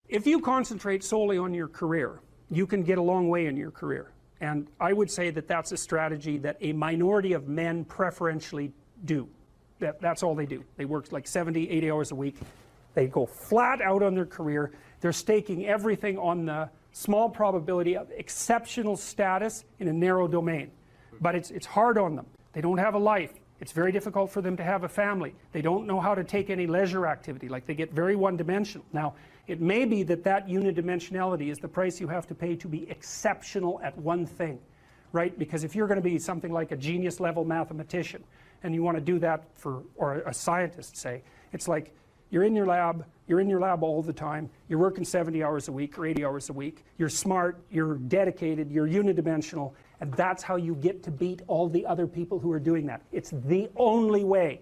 If you concentrate solely on your career, you can get a long way in your career. And I would say that that's a strategy that a minority of men preferentially do. That's all they do. They work like 70, 80 hours a week. They go flat out on their career. They're staking everything on the small probability of exceptional status in a narrow domain. But it's hard on them. They don't have a life. It's very difficult for them to have a family. They don't know how to take any leisure activity. Like, they get very one-dimensional. Now, it may be that that unidimensionality is the price you have to pay to be exceptional at one thing, right? Because if you're going to be something like a genius-level mathematician, and you want to do that for, or a scientist, say, it's like you're in your lab all the time, you're working 70 hours a week or 80 hours a week, you're smart, you're dedicated, you're unidimensional, and that's how you get to beat all the other people who are doing that. It's the only way.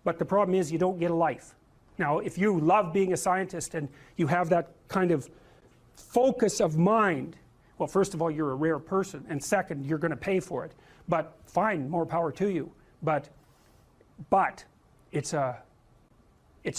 But the problem is you don't get a life. Now, if you love being a scientist and you have that kind of focus of mind, well, first of all, you're a rare person, and second, you're going to pay for it. But fine, more power to you. But it's a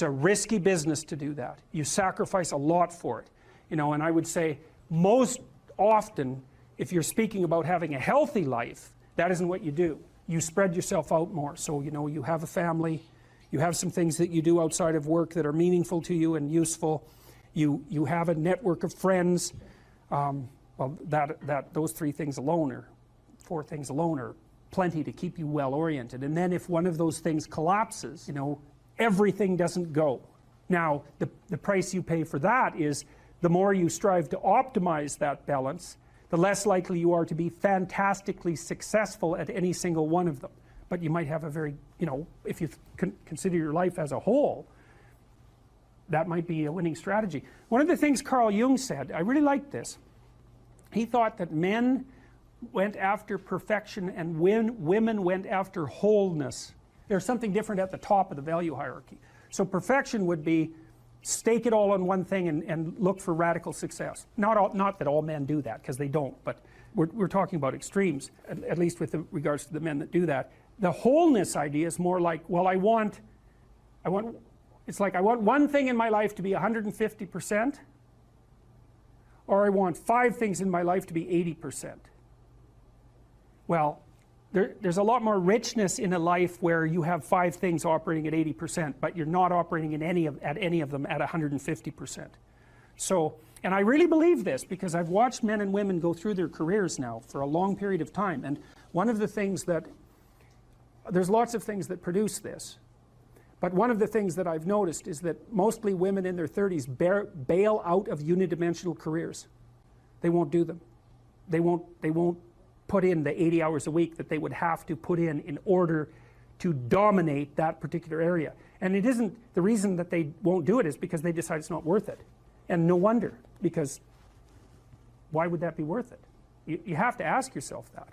risky business to do that. You sacrifice a lot for it. You know, and I would say most often, if you're speaking about having a healthy life, that isn't what you do. You spread yourself out more. So, you know, you have a family, you have some things that you do outside of work that are meaningful to you and useful. You have a network of friends. Well, those 3 things alone, or 4 things alone, are plenty to keep you well oriented. And then if one of those things collapses, you know, everything doesn't go. Now, the price you pay for that is the more you strive to optimize that balance, the less likely you are to be fantastically successful at any single one of them. But you might have a very, you know, if you consider your life as a whole, that might be a winning strategy. One of the things Carl Jung said, I really liked this. He thought that men went after perfection and women went after wholeness. There's something different at the top of the value hierarchy. So perfection would be stake it all on one thing and look for radical success. Not that all men do that, because they don't, but we're talking about extremes, at least with regards to the men that do that. The wholeness idea is more like, well, it's like I want one thing in my life to be 150%, or I want 5 things in my life to be 80%. Well, there's a lot more richness in a life where you have 5 things operating at 80%, but you're not operating at any of them at 150%. So, and I really believe this because I've watched men and women go through their careers now for a long period of time, and one of the things that, there's lots of things that produce this, but one of the things that I've noticed is that mostly women in their 30s bail out of unidimensional careers. They won't do them. They won't put in the 80 hours a week that they would have to put in order to dominate that particular area. And it isn't, the reason that they won't do it is because they decide it's not worth it. And no wonder, because why would that be worth it? You have to ask yourself that.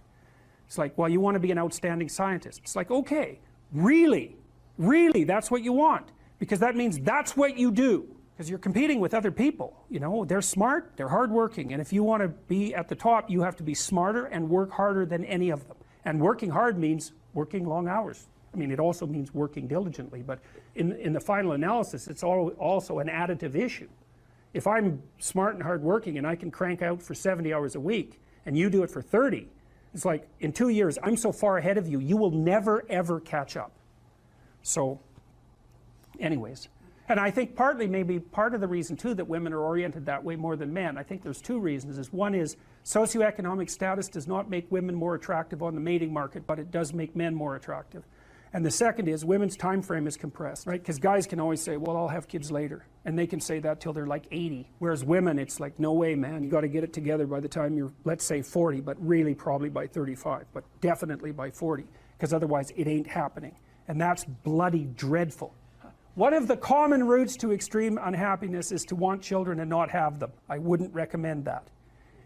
It's like, well, you want to be an outstanding scientist. It's like, okay, really, that's what you want, because that means that's what you do. Because you're competing with other people, you know, they're smart, they're hardworking, and if you want to be at the top, you have to be smarter and work harder than any of them. And working hard means working long hours. I mean, it also means working diligently, but in the final analysis, it's also an additive issue. If I'm smart and hardworking and I can crank out for 70 hours a week, and you do it for 30, it's like, in 2 years, I'm so far ahead of you, you will never, ever catch up. So, anyways. And I think partly, maybe part of the reason too that women are oriented that way more than men, I think there's two reasons. One is socioeconomic status does not make women more attractive on the mating market, but it does make men more attractive. And the second is women's time frame is compressed, right? Because guys can always say, well, I'll have kids later. And they can say that till they're like 80. Whereas women, it's like, no way, man. You got to get it together by the time you're, let's say 40, but really probably by 35, but definitely by 40, because otherwise it ain't happening. And that's bloody dreadful. One of the common routes to extreme unhappiness is to want children and not have them. I wouldn't recommend that.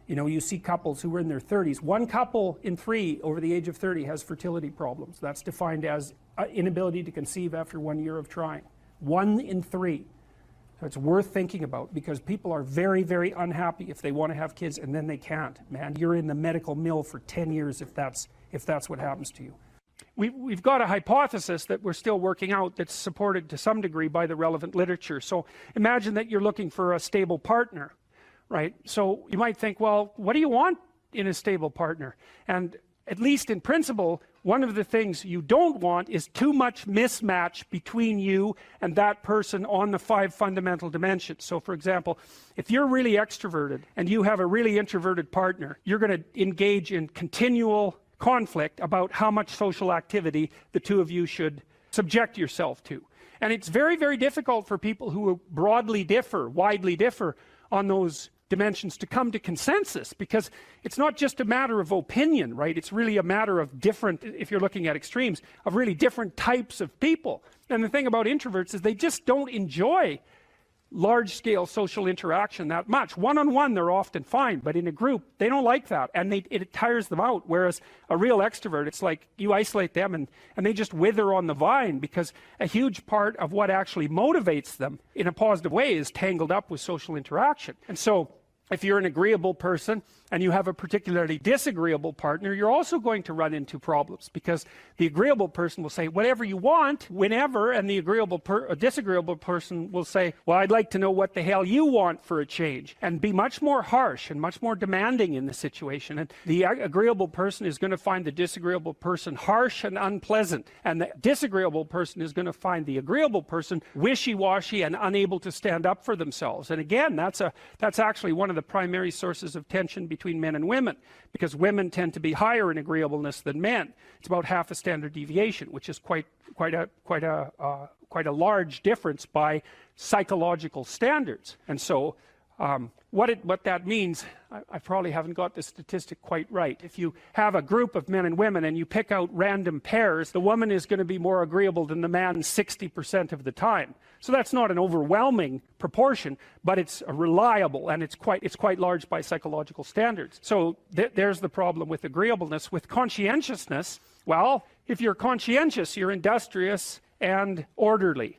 You know, you see couples who are in their 30s. 1 couple in 3 over the age of 30 has fertility problems. That's defined as inability to conceive after 1 year of trying. 1 in 3. So it's worth thinking about, because people are very, very unhappy if they want to have kids and then they can't. Man, you're in the medical mill for 10 years if that's what happens to you. We've got a hypothesis that we're still working out that's supported to some degree by the relevant literature. So imagine that you're looking for a stable partner, right? So you might think, well, what do you want in a stable partner? And at least in principle, one of the things you don't want is too much mismatch between you and that person on the 5 fundamental dimensions. So for example, if you're really extroverted and you have a really introverted partner, you're going to engage in continual conflict about how much social activity the two of you should subject yourself to. And it's very, very difficult for people who widely differ on those dimensions to come to consensus, because it's not just a matter of opinion, right? It's really a matter of different, if you're looking at extremes, of really different types of people. And the thing about introverts is they just don't enjoy large-scale social interaction that much. One-on-one they're often fine, but in a group they don't like that, and it tires them out. Whereas a real extrovert, it's like you isolate them and they just wither on the vine, because a huge part of what actually motivates them in a positive way is tangled up with social interaction. And so if you're an agreeable person and you have a particularly disagreeable partner, you're also going to run into problems, because the agreeable person will say whatever you want, whenever, and the disagreeable person will say, well, I'd like to know what the hell you want for a change, and be much more harsh and much more demanding in the situation. And the agreeable person is going to find the disagreeable person harsh and unpleasant, and the disagreeable person is going to find the agreeable person wishy-washy and unable to stand up for themselves. And again, that's actually one of the primary sources of tension between men and women, because women tend to be higher in agreeableness than men. It's about half a standard deviation, which is quite a large difference by psychological standards. And so what that means, I probably haven't got the statistic quite right. If you have a group of men and women and you pick out random pairs, the woman is going to be more agreeable than the man 60% of the time. So that's not an overwhelming proportion, but it's reliable, and it's quite large by psychological standards. So there's the problem with agreeableness. With conscientiousness, well, if you're conscientious, you're industrious and orderly.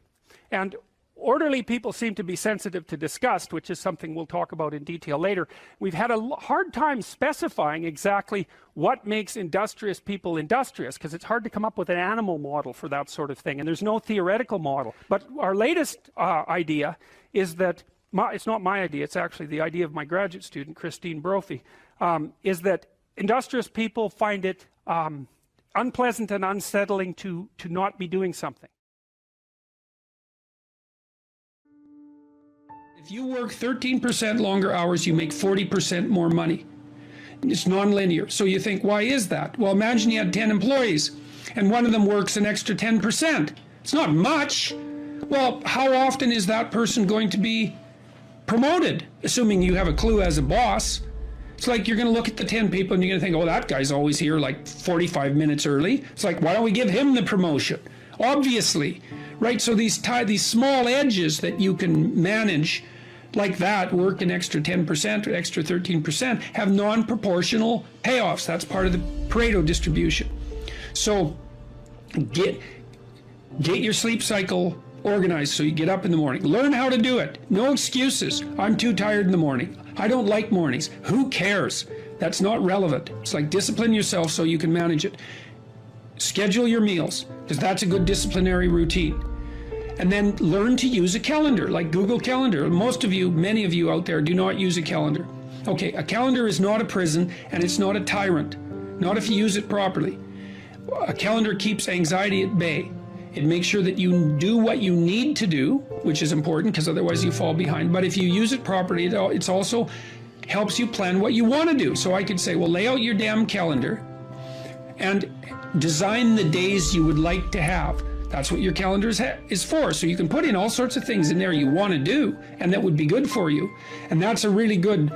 And orderly people seem to be sensitive to disgust, which is something we'll talk about in detail later. We've had a hard time specifying exactly what makes industrious people industrious, because it's hard to come up with an animal model for that sort of thing, and there's no theoretical model. But our latest idea is that, it's not my idea, it's actually the idea of my graduate student, Christine Brophy, is that industrious people find it unpleasant and unsettling to not be doing something. If you work 13% longer hours, you make 40% more money. It's non-linear. So you think, why is that? Well, imagine you had 10 employees and one of them works an extra 10%. It's not much. Well, how often is that person going to be promoted? Assuming you have a clue as a boss. It's like you're going to look at the 10 people and you're going to think, oh, that guy's always here like 45 minutes early. It's like, why don't we give him the promotion? Obviously, right? So these small edges that you can manage like that, work an extra 10% or extra 13%, have non-proportional payoffs. That's part of the Pareto distribution. So get your sleep cycle organized so you get up in the morning. Learn how to do it. No excuses. I'm too tired in the morning. I don't like mornings. Who cares? That's not relevant. It's like discipline yourself so you can manage it. Schedule your meals, because that's a good disciplinary routine. And then learn to use a calendar, like Google Calendar. Most of you, many of you out there do not use a calendar. Okay, a calendar is not a prison, and it's not a tyrant. Not if you use it properly. A calendar keeps anxiety at bay. It makes sure that you do what you need to do, which is important, because otherwise you fall behind. But if you use it properly, it's also helps you plan what you want to do. So I could say, well, lay out your damn calendar and design the days you would like to have. That's what your calendar is for. So you can put in all sorts of things in there you want to do, and that would be good for you. And that's a really good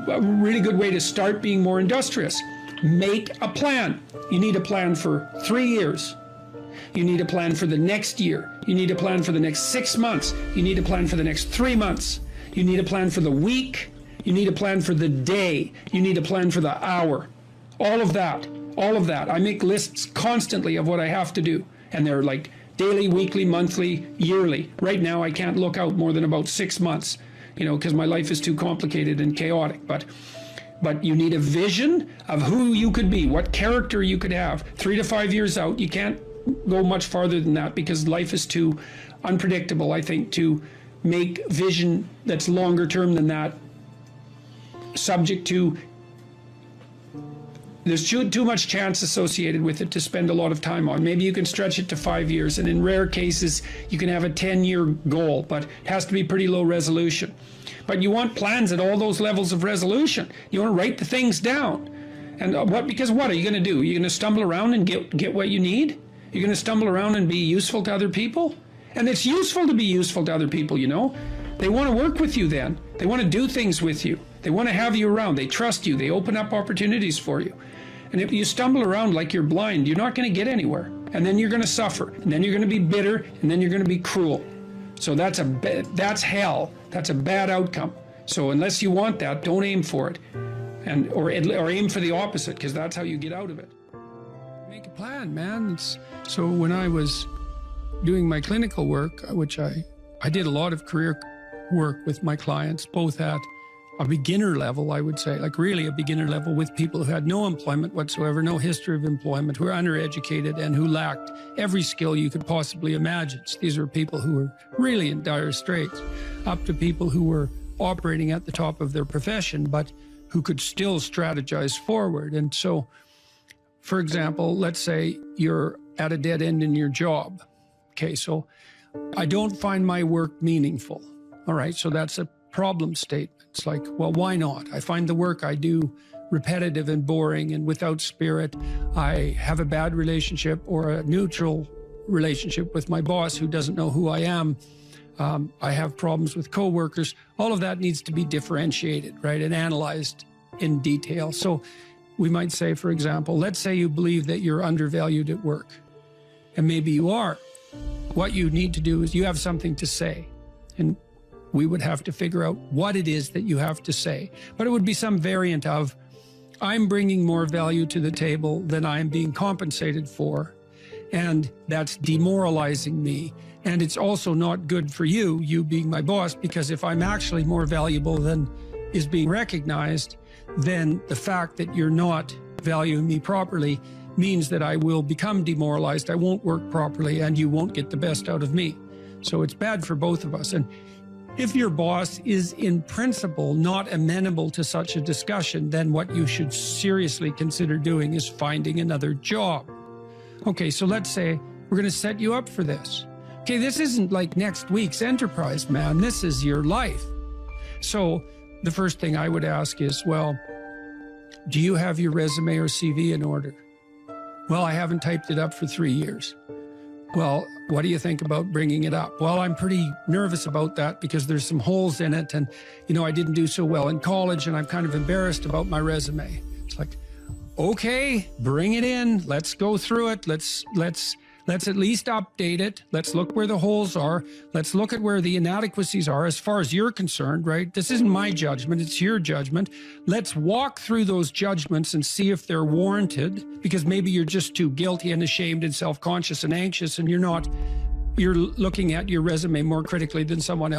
way to start being more industrious. Make a plan. You need a plan for 3 years. You need a plan for the next year. You need a plan for the next 6 months. You need a plan for the next 3 months. You need a plan for the week. You need a plan for the day. You need a plan for the hour. All of that. All of that. I make lists constantly of what I have to do. And they're like daily, weekly, monthly, yearly. Right now, I can't look out more than about 6 months, because my life is too complicated and chaotic. But you need a vision of who you could be, what character you could have. 3 to 5 years out, you can't go much farther than that, because life is too unpredictable, I think, to make vision that's longer term than that subject to, there's too much chance associated with it to spend a lot of time on. Maybe you can stretch it to 5 years, and in rare cases you can have a 10-year goal, but it has to be pretty low resolution. But you want plans at all those levels of resolution. You want to write the things down. And because what are you going to do? You're going to stumble around and get what you need? You're going to stumble around and be useful to other people? And it's useful to be useful to other people, They want to work with you then. They want to do things with you. They want to have you around. They trust you. They open up opportunities for you. And if you stumble around like you're blind, you're not going to get anywhere. And then you're going to suffer. And then you're going to be bitter. And then you're going to be cruel. So that's hell. That's a bad outcome. So unless you want that, don't aim for it. Or aim for the opposite, because that's how you get out of it. Make a plan, man. So when I was doing my clinical work, which I did a lot of career work with my clients, both at a beginner level, I would say, like really a beginner level, with people who had no employment whatsoever, no history of employment, who were undereducated and who lacked every skill you could possibly imagine. So these were people who were really in dire straits, up to people who were operating at the top of their profession, but who could still strategize forward. And so, for example, let's say you're at a dead end in your job. Okay, so I don't find my work meaningful. All right, so that's a problem statement. It's like, well, why not? I find the work I do repetitive and boring and without spirit. I have a bad relationship or a neutral relationship with my boss who doesn't know who I am. I have problems with coworkers. All of that needs to be differentiated, right, and analyzed in detail. So we might say, for example, let's say you believe that you're undervalued at work, and maybe you are. What you need to do is you have something to say, and we would have to figure out what it is that you have to say. But it would be some variant of, I'm bringing more value to the table than I'm being compensated for, and that's demoralizing me. And it's also not good for you being my boss, because if I'm actually more valuable than is being recognized, then the fact that you're not valuing me properly means that I will become demoralized, I won't work properly, and you won't get the best out of me. So it's bad for both of us. And if your boss is in principle not amenable to such a discussion, then what you should seriously consider doing is finding another job. Okay, so let's say we're going to set you up for this. Okay, this isn't like next week's enterprise, man. This is your life. So the first thing I would ask is, well, do you have your resume or CV in order? Well, I haven't typed it up for 3 years. Well, what do you think about bringing it up? Well, I'm pretty nervous about that because there's some holes in it, and, I didn't do so well in college, and I'm kind of embarrassed about my resume. It's like, okay, bring it in. Let's go through it. Let's at least update it. Let's look where the holes are. Let's look at where the inadequacies are as far as you're concerned, right? This isn't my judgment, it's your judgment. Let's walk through those judgments and see if they're warranted, because maybe you're just too guilty and ashamed and self-conscious and anxious, and you're looking at your resume more critically than someone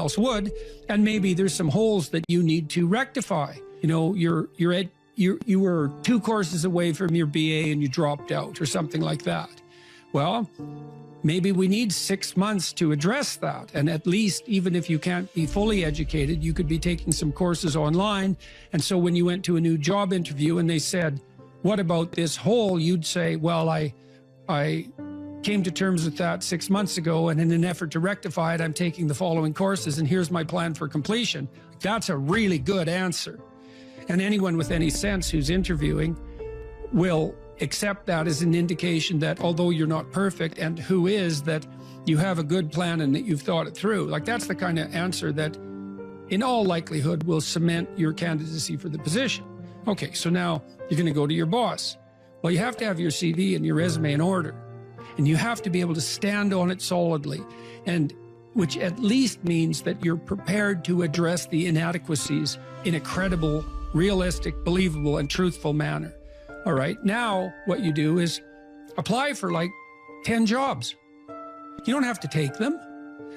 you were 2 courses away from your BA and you dropped out or something like that. Well, maybe we need 6 months to address that. And at least, even if you can't be fully educated, you could be taking some courses online. And so when you went to a new job interview and they said, what about this hole? You'd say, well, I came to terms with that 6 months ago, and in an effort to rectify it, I'm taking the following courses, and here's my plan for completion. That's a really good answer. And anyone with any sense who's interviewing will accept that as an indication that although you're not perfect, and who is, that you have a good plan and that you've thought it through. Like, that's the kind of answer that in all likelihood will cement your candidacy for the position. Okay, so now you're going to go to your boss. Well, you have to have your CV and your resume in order, and you have to be able to stand on it solidly, and which at least means that you're prepared to address the inadequacies in a credible, realistic, believable, and truthful manner. All right, now what you do is apply for like 10 jobs. You don't have to take them,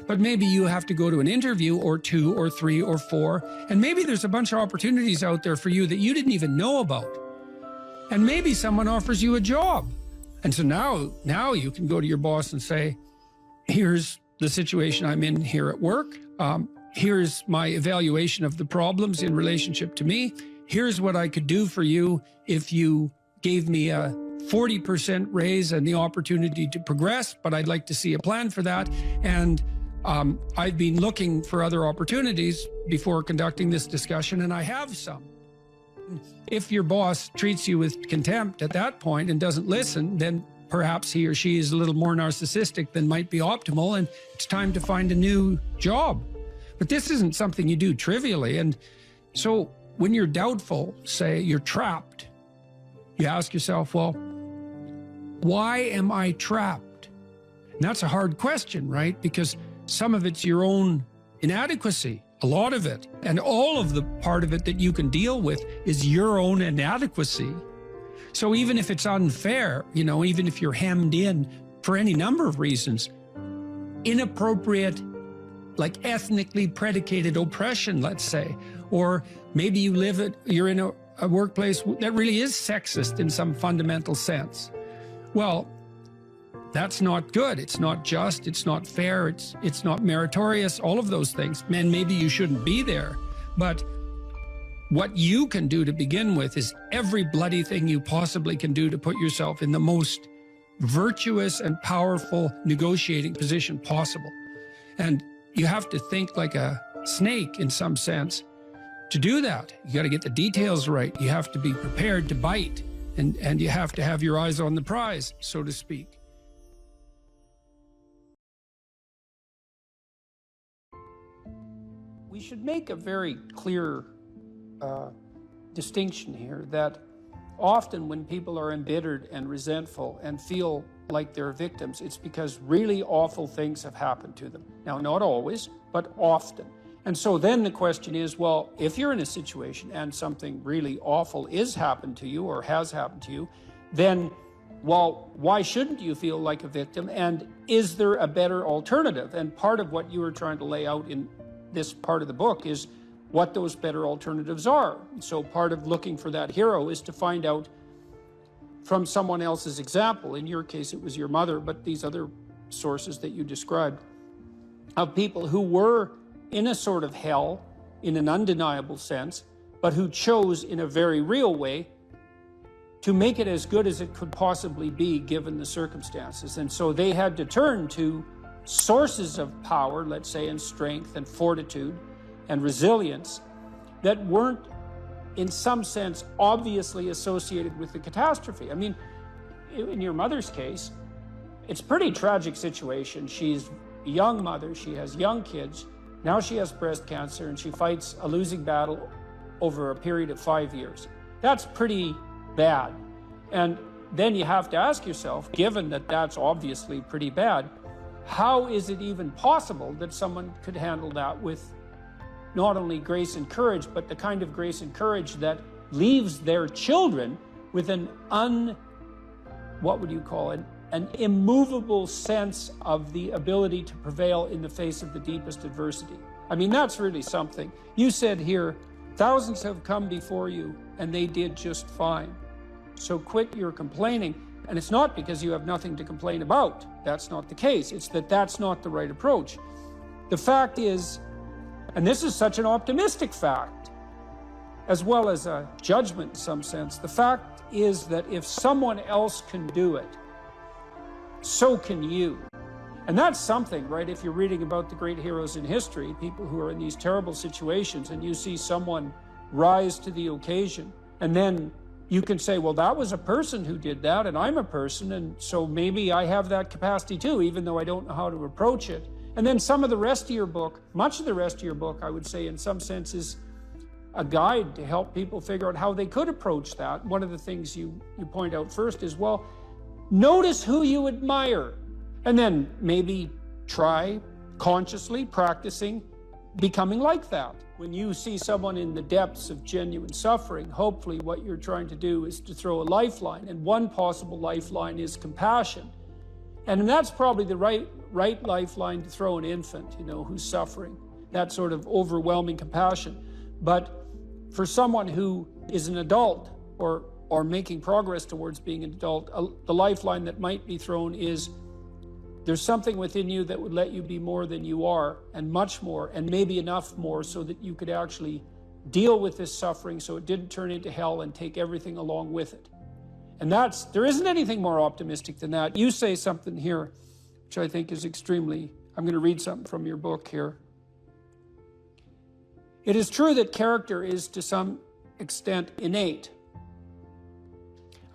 but maybe you have to go to an interview or 2 or 3 or 4, and maybe there's a bunch of opportunities out there for you that you didn't even know about. And maybe someone offers you a job. And so now you can go to your boss and say, here's the situation I'm in here at work. Here's my evaluation of the problems in relationship to me. Here's what I could do for you if you gave me a 40% raise and the opportunity to progress, but I'd like to see a plan for that. And I've been looking for other opportunities before conducting this discussion, and I have some. If your boss treats you with contempt at that point and doesn't listen, then perhaps he or she is a little more narcissistic than might be optimal, and it's time to find a new job. But this isn't something you do trivially. And so when you're doubtful, say you're trapped, you ask yourself, well, why am I trapped? And that's a hard question, right? Because some of it's your own inadequacy, a lot of it. And all of the part of it that you can deal with is your own inadequacy. So even if it's unfair, you know, even if you're hemmed in for any number of reasons, inappropriate, like ethnically predicated oppression, let's say, or maybe you're in a workplace that really is sexist in some fundamental sense. Well, that's not good. It's not just, it's not fair, it's not meritorious, all of those things. And maybe you shouldn't be there. But what you can do to begin with is every bloody thing you possibly can do to put yourself in the most virtuous and powerful negotiating position possible. And you have to think like a snake in some sense to do that. You got to get the details right. You have to be prepared to bite, and you have to have your eyes on the prize, so to speak. We should make a very clear distinction here that often when people are embittered and resentful and feel like they're victims, it's because really awful things have happened to them. Now, not always, but often. And so then the question is, well, if you're in a situation and something really awful is happened to you or has happened to you, then, well, why shouldn't you feel like a victim? And is there a better alternative? And part of what you were trying to lay out in this part of the book is what those better alternatives are. So part of looking for that hero is to find out from someone else's example. In your case, it was your mother, but these other sources that you described of people who were in a sort of hell in an undeniable sense, but who chose in a very real way to make it as good as it could possibly be given the circumstances. And so they had to turn to sources of power, let's say, and strength and fortitude and resilience that weren't in some sense obviously associated with the catastrophe. I mean, in your mother's case, it's a pretty tragic situation. She's a young mother, she has young kids, now she has breast cancer, and she fights a losing battle over a period of 5 years. That's pretty bad. And then you have to ask yourself, given that that's obviously pretty bad, how is it even possible that someone could handle that with not only grace and courage, but the kind of grace and courage that leaves their children with an immovable sense of the ability to prevail in the face of the deepest adversity? I mean, that's really something. You said here, Thousands have come before you, and they did just fine. So quit your complaining. And it's not because you have nothing to complain about. That's not the case. It's that that's not the right approach. The fact is, and this is such an optimistic fact, as well as a judgment in some sense, the fact is that if someone else can do it, so can you. And that's something, right? If you're reading about the great heroes in history, people who are in these terrible situations, and you see someone rise to the occasion, and then you can say, well, that was a person who did that, and I'm a person, and so maybe I have that capacity too, even though I don't know how to approach it. And then some of the rest of your book, much of the rest of your book, I would say in some sense is a guide to help people figure out how they could approach that. One of the things you point out first is, well, notice who you admire, and then maybe try consciously practicing becoming like that. When you see someone in the depths of genuine suffering, hopefully what you're trying to do is to throw a lifeline, and one possible lifeline is compassion. And that's probably the right lifeline to throw an infant, who's suffering, that sort of overwhelming compassion. But for someone who is an adult or making progress towards being an adult, the lifeline that might be thrown is, there's something within you that would let you be more than you are, and much more, and maybe enough more so that you could actually deal with this suffering so it didn't turn into hell and take everything along with it. And there isn't anything more optimistic than that. You say something here, which I think is extremely, I'm going to read something from your book here. It is true that character is to some extent innate.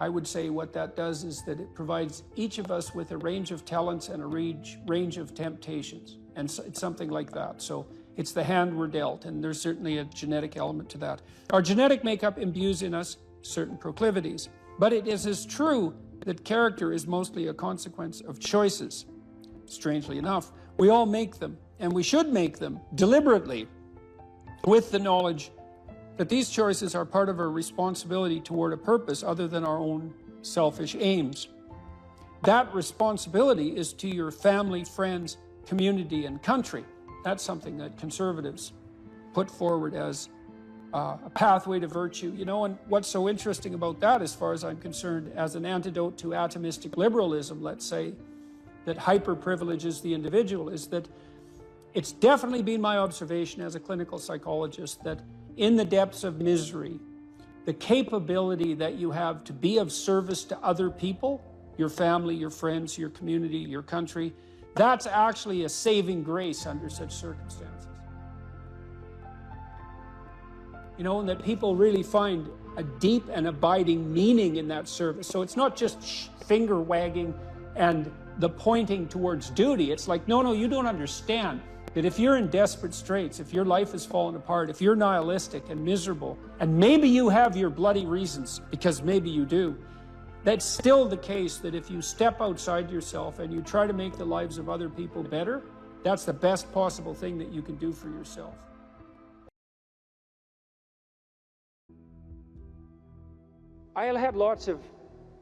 I would say what that does is that it provides each of us with a range of talents and a range of temptations. And so it's something like that. So it's the hand we're dealt, and there's certainly a genetic element to that. Our genetic makeup imbues in us certain proclivities. But it is as true that character is mostly a consequence of choices. Strangely enough, we all make them, and we should make them deliberately, with the knowledge that these choices are part of our responsibility toward a purpose other than our own selfish aims. That responsibility is to your family, friends, community, and country. That's something that conservatives put forward as a pathway to virtue. And what's so interesting about that, as far as I'm concerned, as an antidote to atomistic liberalism, let's say, that hyper-privileges the individual, is that it's definitely been my observation as a clinical psychologist that in the depths of misery, the capability that you have to be of service to other people, your family, your friends, your community, your country, that's actually a saving grace under such circumstances. And that people really find a deep and abiding meaning in that service. So it's not just finger wagging and the pointing towards duty. It's like, no, you don't understand that if you're in desperate straits, if your life has fallen apart, if you're nihilistic and miserable, and maybe you have your bloody reasons, because maybe you do, that's still the case that if you step outside yourself and you try to make the lives of other people better, that's the best possible thing that you can do for yourself. I had lots of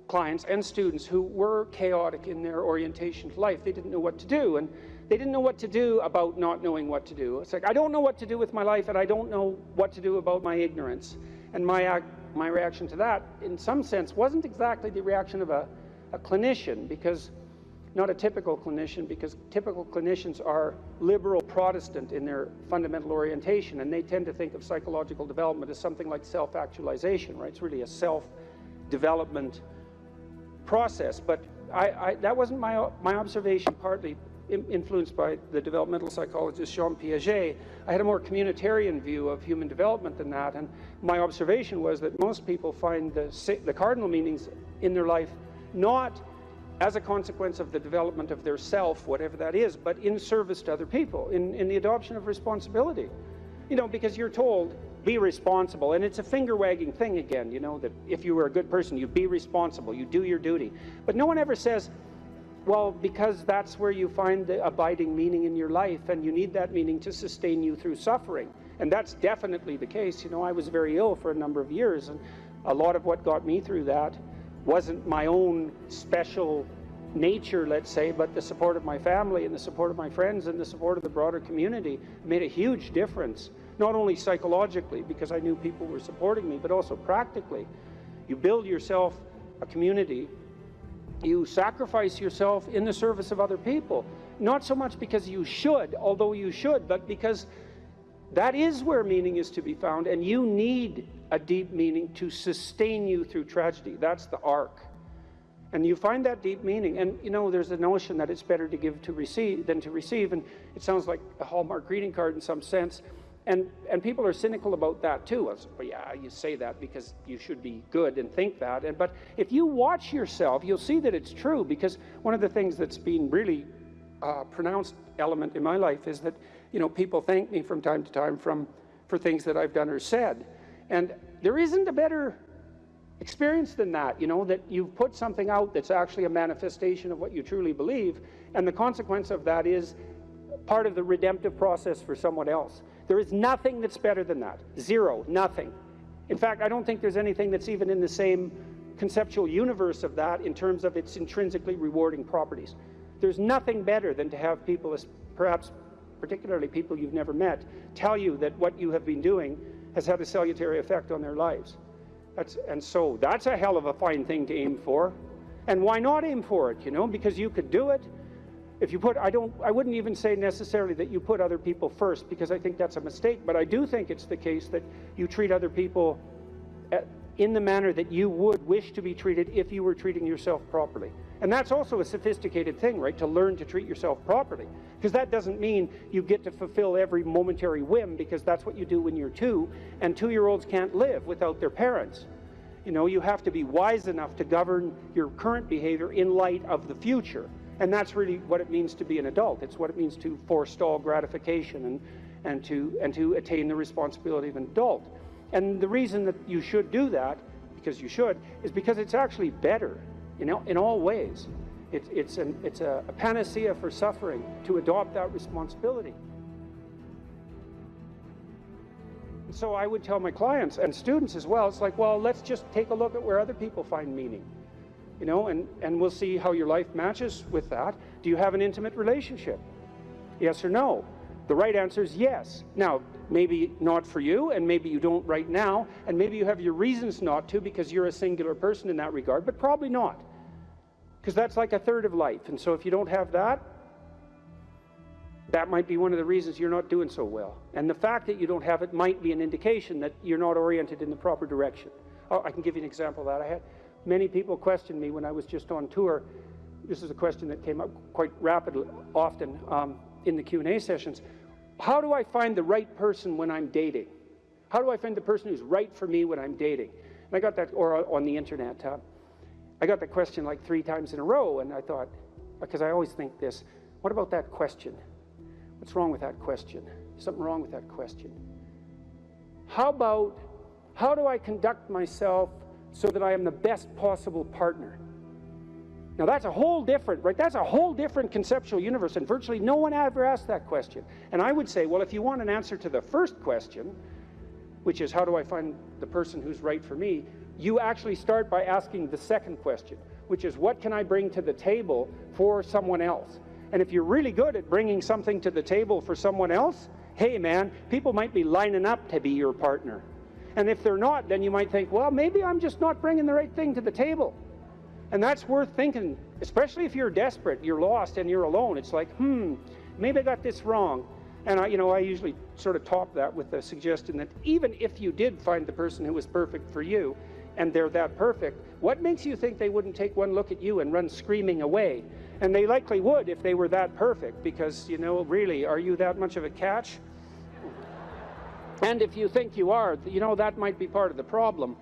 clients and students who were chaotic in their orientation to life. They didn't know what to do, and they didn't know what to do about not knowing what to do. It's like, I don't know what to do with my life, and I don't know what to do about my ignorance. And my reaction to that, in some sense, wasn't exactly the reaction of a clinician, because not a typical clinician, because typical clinicians are liberal Protestant in their fundamental orientation, and they tend to think of psychological development as something like self-actualization, right? It's really a self-development process. But that wasn't my observation, partly influenced by the developmental psychologist Jean Piaget. I had a more communitarian view of human development than that, and my observation was that most people find the cardinal meanings in their life not as a consequence of the development of their self, whatever that is, but in service to other people, in the adoption of responsibility. Because you're told, be responsible, and it's a finger-wagging thing again, that if you were a good person, you be responsible, you do your duty. But no one ever says, well, because that's where you find the abiding meaning in your life, and you need that meaning to sustain you through suffering. And that's definitely the case. I was very ill for a number of years, and a lot of what got me through that wasn't my own special nature, let's say, but the support of my family and the support of my friends and the support of the broader community made a huge difference, not only psychologically, because I knew people were supporting me, but also practically. You build yourself a community, you sacrifice yourself in the service of other people, not so much because you should, although you should, but because that is where meaning is to be found, and you need a deep meaning to sustain you through tragedy. That's the arc. And you find that deep meaning, and you know, there's a notion that it's better to give to receive than to receive, and it sounds like a Hallmark greeting card in some sense, and people are cynical about that too. Well, yeah, you say that because you should be good and think that, but if you watch yourself, you'll see that it's true, because one of the things that's been really pronounced element in my life is that, you know, people thank me from time to time for things that I've done or said, and there isn't a better experience than that, you know, that you've put something out that's actually a manifestation of what you truly believe, and the consequence of that is part of the redemptive process for someone else. There is nothing that's better than that. Zero, nothing. In fact, I don't think there's anything that's even in the same conceptual universe of that in terms of its intrinsically rewarding properties. There's nothing better than to have people, perhaps particularly people you've never met, tell you that what you have been doing has had a salutary effect on their lives. And so that's a hell of a fine thing to aim for. And why not aim for it, you know? Because you could do it. If you put, I wouldn't even say necessarily that you put other people first, because I think that's a mistake, but I do think it's the case that you treat other people in the manner that you would wish to be treated if you were treating yourself properly. And that's also a sophisticated thing, right? To learn to treat yourself properly. Because that doesn't mean you get to fulfill every momentary whim, because that's what you do when you're 2, and 2-year-olds can't live without their parents. You know, you have to be wise enough to govern your current behavior in light of the future. And that's really what it means to be an adult. It's what it means to forestall gratification and to attain the responsibility of an adult. And the reason that you should do that, because you should, is because it's actually better, you know, in all ways. It's a panacea for suffering to adopt that responsibility. So I would tell my clients and students as well, it's like, well, let's just take a look at where other people find meaning, you know, and we'll see how your life matches with that. Do you have an intimate relationship? Yes or no? The right answer is yes. Now, maybe not for you, and maybe you don't right now, and maybe you have your reasons not to because you're a singular person in that regard, but probably not. Because that's like a third of life. And so if you don't have that, that might be one of the reasons you're not doing so well. And the fact that you don't have it might be an indication that you're not oriented in the proper direction. Oh, I can give you an example of that. I had many people question me when I was just on tour. This is a question that came up quite rapidly, often in the Q&A sessions. How do I find the right person when I'm dating? How do I find the person who's right for me when I'm dating? And I got that, or on the internet. I got that question like 3 times in a row, and I thought, because I always think this, what about that question? What's wrong with that question? Something wrong with that question. How about, how do I conduct myself so that I am the best possible partner? Now that's a whole different, right? That's a whole different conceptual universe, and virtually no one ever asked that question. And I would say, well, if you want an answer to the first question, which is how do I find the person who's right for me, you actually start by asking the second question, which is what can I bring to the table for someone else? And if you're really good at bringing something to the table for someone else, hey man, people might be lining up to be your partner. And if they're not, then you might think, well, maybe I'm just not bringing the right thing to the table. And that's worth thinking, especially if you're desperate, you're lost, and you're alone. It's like, maybe I got this wrong. And I usually sort of top that with the suggestion that even if you did find the person who was perfect for you, and they're that perfect, what makes you think they wouldn't take one look at you and run screaming away? And they likely would if they were that perfect, because, you know, really, are you that much of a catch? And if you think you are, you know, that might be part of the problem.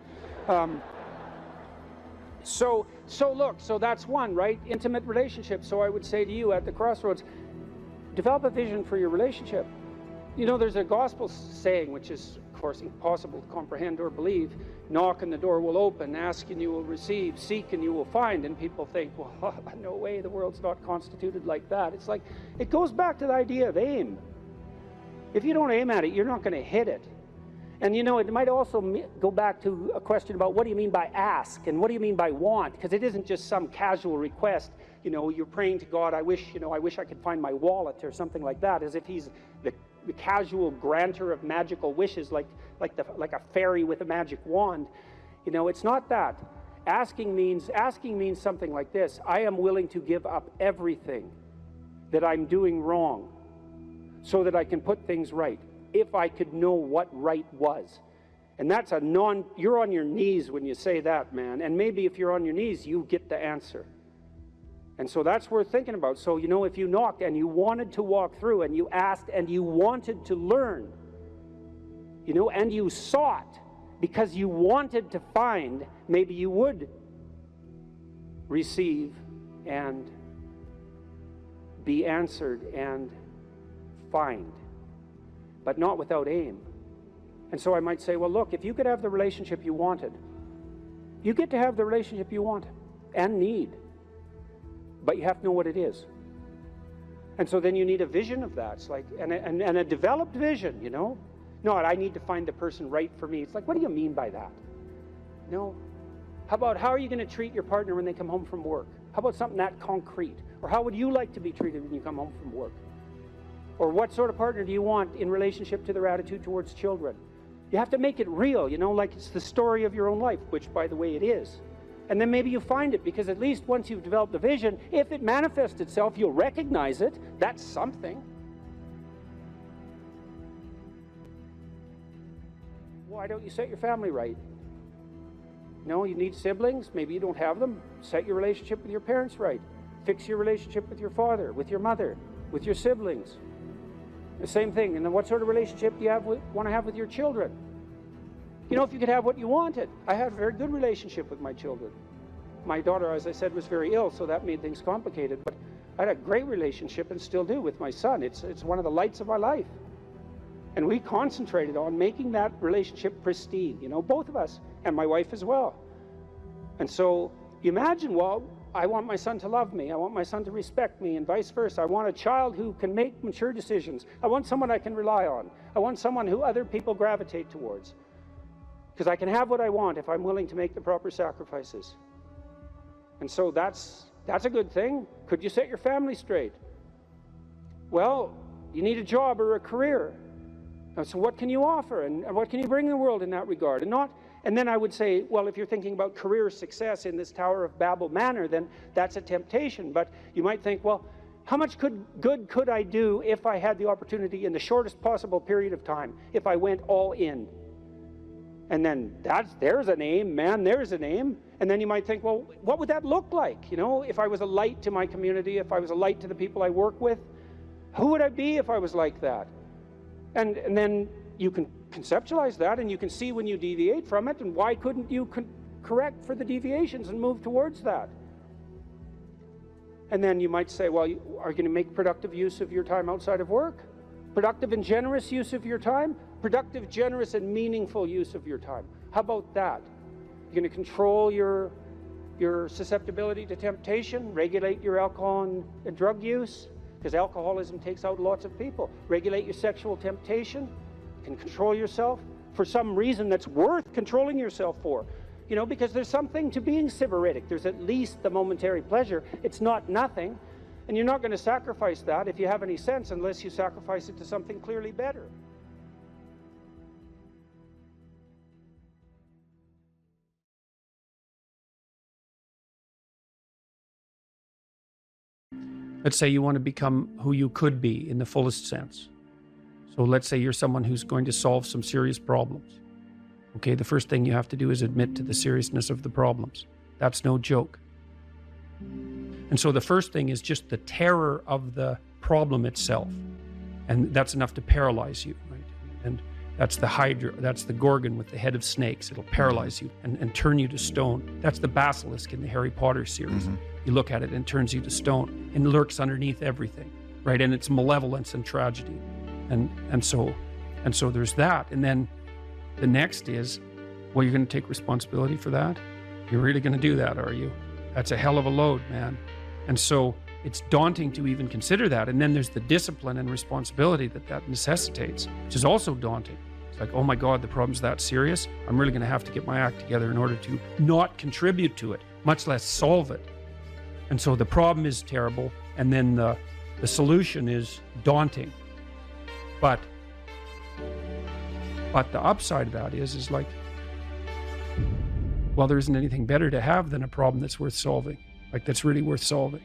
So that's one, right? Intimate relationship. So I would say to you at the crossroads, develop a vision for your relationship. You know, there's a gospel saying, which is, of course, impossible to comprehend or believe. Knock and the door will open, ask and you will receive, seek and you will find. And people think, well, no way, the world's not constituted like that. It's like, it goes back to the idea of aim. If you don't aim at it, you're not going to hit it. And you know, it might also go back to a question about what do you mean by ask and what do you mean by want? Because it isn't just some casual request. You know, you're praying to God, I wish I could find my wallet or something like that, as if he's the casual granter of magical wishes, like a fairy with a magic wand. You know, it's not that. Asking means something like this: I am willing to give up everything that I'm doing wrong so that I can put things right, if I could know what right was. And that's you're on your knees when you say that, man. And maybe if you're on your knees, you get the answer. And so that's worth thinking about. So, you know, if you knocked and you wanted to walk through and you asked and you wanted to learn, you know, and you sought because you wanted to find, maybe you would receive and be answered and find, but not without aim. And so I might say, well, look, if you could have the relationship you wanted, you get to have the relationship you want and need, but you have to know what it is. And so then you need a vision of that. It's like, and a developed vision, you know? Not, I need to find the person right for me. It's like, what do you mean by that? No. How about, how are you going to treat your partner when they come home from work? How about something that concrete? Or how would you like to be treated when you come home from work? Or what sort of partner do you want in relationship to their attitude towards children? You have to make it real, you know, like it's the story of your own life, which, by the way, it is. And then maybe you find it, because at least once you've developed the vision, if it manifests itself, you'll recognize it. That's something. Why don't you set your family right? No, you need siblings. Maybe you don't have them. Set your relationship with your parents right. Fix your relationship with your father, with your mother, with your siblings. The same thing. And then what sort of relationship do you want to have with your children? You know, if you could have what you wanted. I had a very good relationship with my children. My daughter, as I said, was very ill, so that made things complicated. But I had a great relationship, and still do, with my son. It's one of the lights of my life. And we concentrated on making that relationship pristine, you know, both of us, and my wife as well. And so you imagine, well, I want my son to love me. I want my son to respect me, and vice versa. I want a child who can make mature decisions. I want someone I can rely on. I want someone who other people gravitate towards. Because I can have what I want if I'm willing to make the proper sacrifices. And so that's a good thing. Could you set your family straight? Well, you need a job or a career. So what can you offer, and what can you bring the world in that regard? And then I would say, well, if you're thinking about career success in this Tower of Babel manner, then that's a temptation. But you might think, well, how much good could I do if I had the opportunity in the shortest possible period of time, if I went all in? And then there's an aim, man, there's an aim. And then you might think, well, what would that look like? You know, if I was a light to my community, if I was a light to the people I work with, who would I be if I was like that? And then you can conceptualize that, and you can see when you deviate from it, and why couldn't you correct for the deviations and move towards that? And then you might say, well, are you going to make productive use of your time outside of work? Productive and generous use of your time? Productive, generous, and meaningful use of your time. How about that? You're going to control your susceptibility to temptation, regulate your alcohol and drug use, because alcoholism takes out lots of people. Regulate your sexual temptation. You can control yourself for some reason that's worth controlling yourself for. You know, because there's something to being sybaritic. There's at least the momentary pleasure. It's not nothing. And you're not going to sacrifice that, if you have any sense, unless you sacrifice it to something clearly better. Let's say you want to become who you could be in the fullest sense. So let's say you're someone who's going to solve some serious problems. Okay, the first thing you have to do is admit to the seriousness of the problems. That's no joke. And so the first thing is just the terror of the problem itself. And that's enough to paralyze you, right? And that's the Hydra, that's the Gorgon with the head of snakes. It'll paralyze you and turn you to stone. That's the basilisk in the Harry Potter series. Mm-hmm. You look at it and it turns you to stone, and lurks underneath everything, right? And it's malevolence and tragedy. And so there's that. And then the next is, well, you're going to take responsibility for that? You're really going to do that, are you? That's a hell of a load, man. And so it's daunting to even consider that. And then there's the discipline and responsibility that necessitates, which is also daunting. like, oh my God, the problem's that serious. I'm really going to have to get my act together in order to not contribute to it, much less solve it. And so the problem is terrible, and then the solution is daunting. But the upside of that is like, well, there isn't anything better to have than a problem that's worth solving, like that's really worth solving,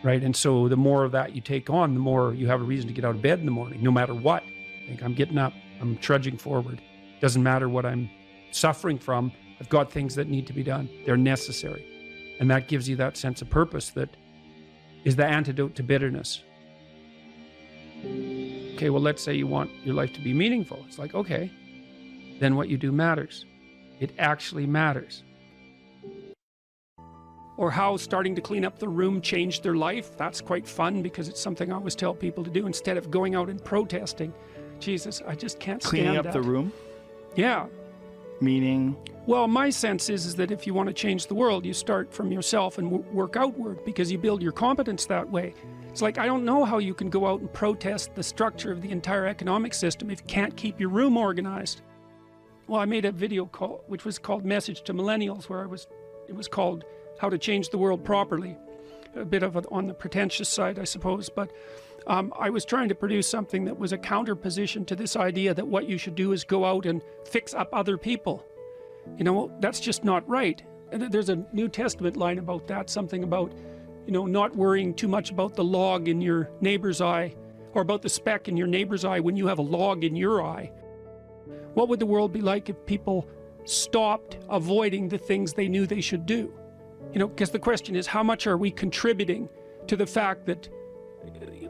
right? And so the more of that you take on, the more you have a reason to get out of bed in the morning, no matter what. Like, I'm getting up, I'm trudging forward. Doesn't matter what I'm suffering from. I've got things that need to be done. They're necessary. And that gives you that sense of purpose that is the antidote to bitterness. Okay, well, let's say you want your life to be meaningful. It's like, okay, then what you do matters. It actually matters. Or how starting to clean up the room changed their life. That's quite fun because it's something I always tell people to do instead of going out and protesting. Jesus, I just can't stand Cleaning up that. the room? Yeah. Meaning? Well, my sense is that if you want to change the world, you start from yourself and work outward, because you build your competence that way. It's like, I don't know how you can go out and protest the structure of the entire economic system if you can't keep your room organized. Well, I made a video call, which was called Message to Millennials, where it was called How to Change the World Properly. A bit of it on the pretentious side, I suppose, but I was trying to produce something that was a counterposition to this idea that what you should do is go out and fix up other people. You know, that's just not right. And there's a New Testament line about that, something about, you know, not worrying too much about the log in your neighbor's eye, or about the speck in your neighbor's eye when you have a log in your eye. What would the world be like if people stopped avoiding the things they knew they should do? You know, because the question is, how much are we contributing to the fact that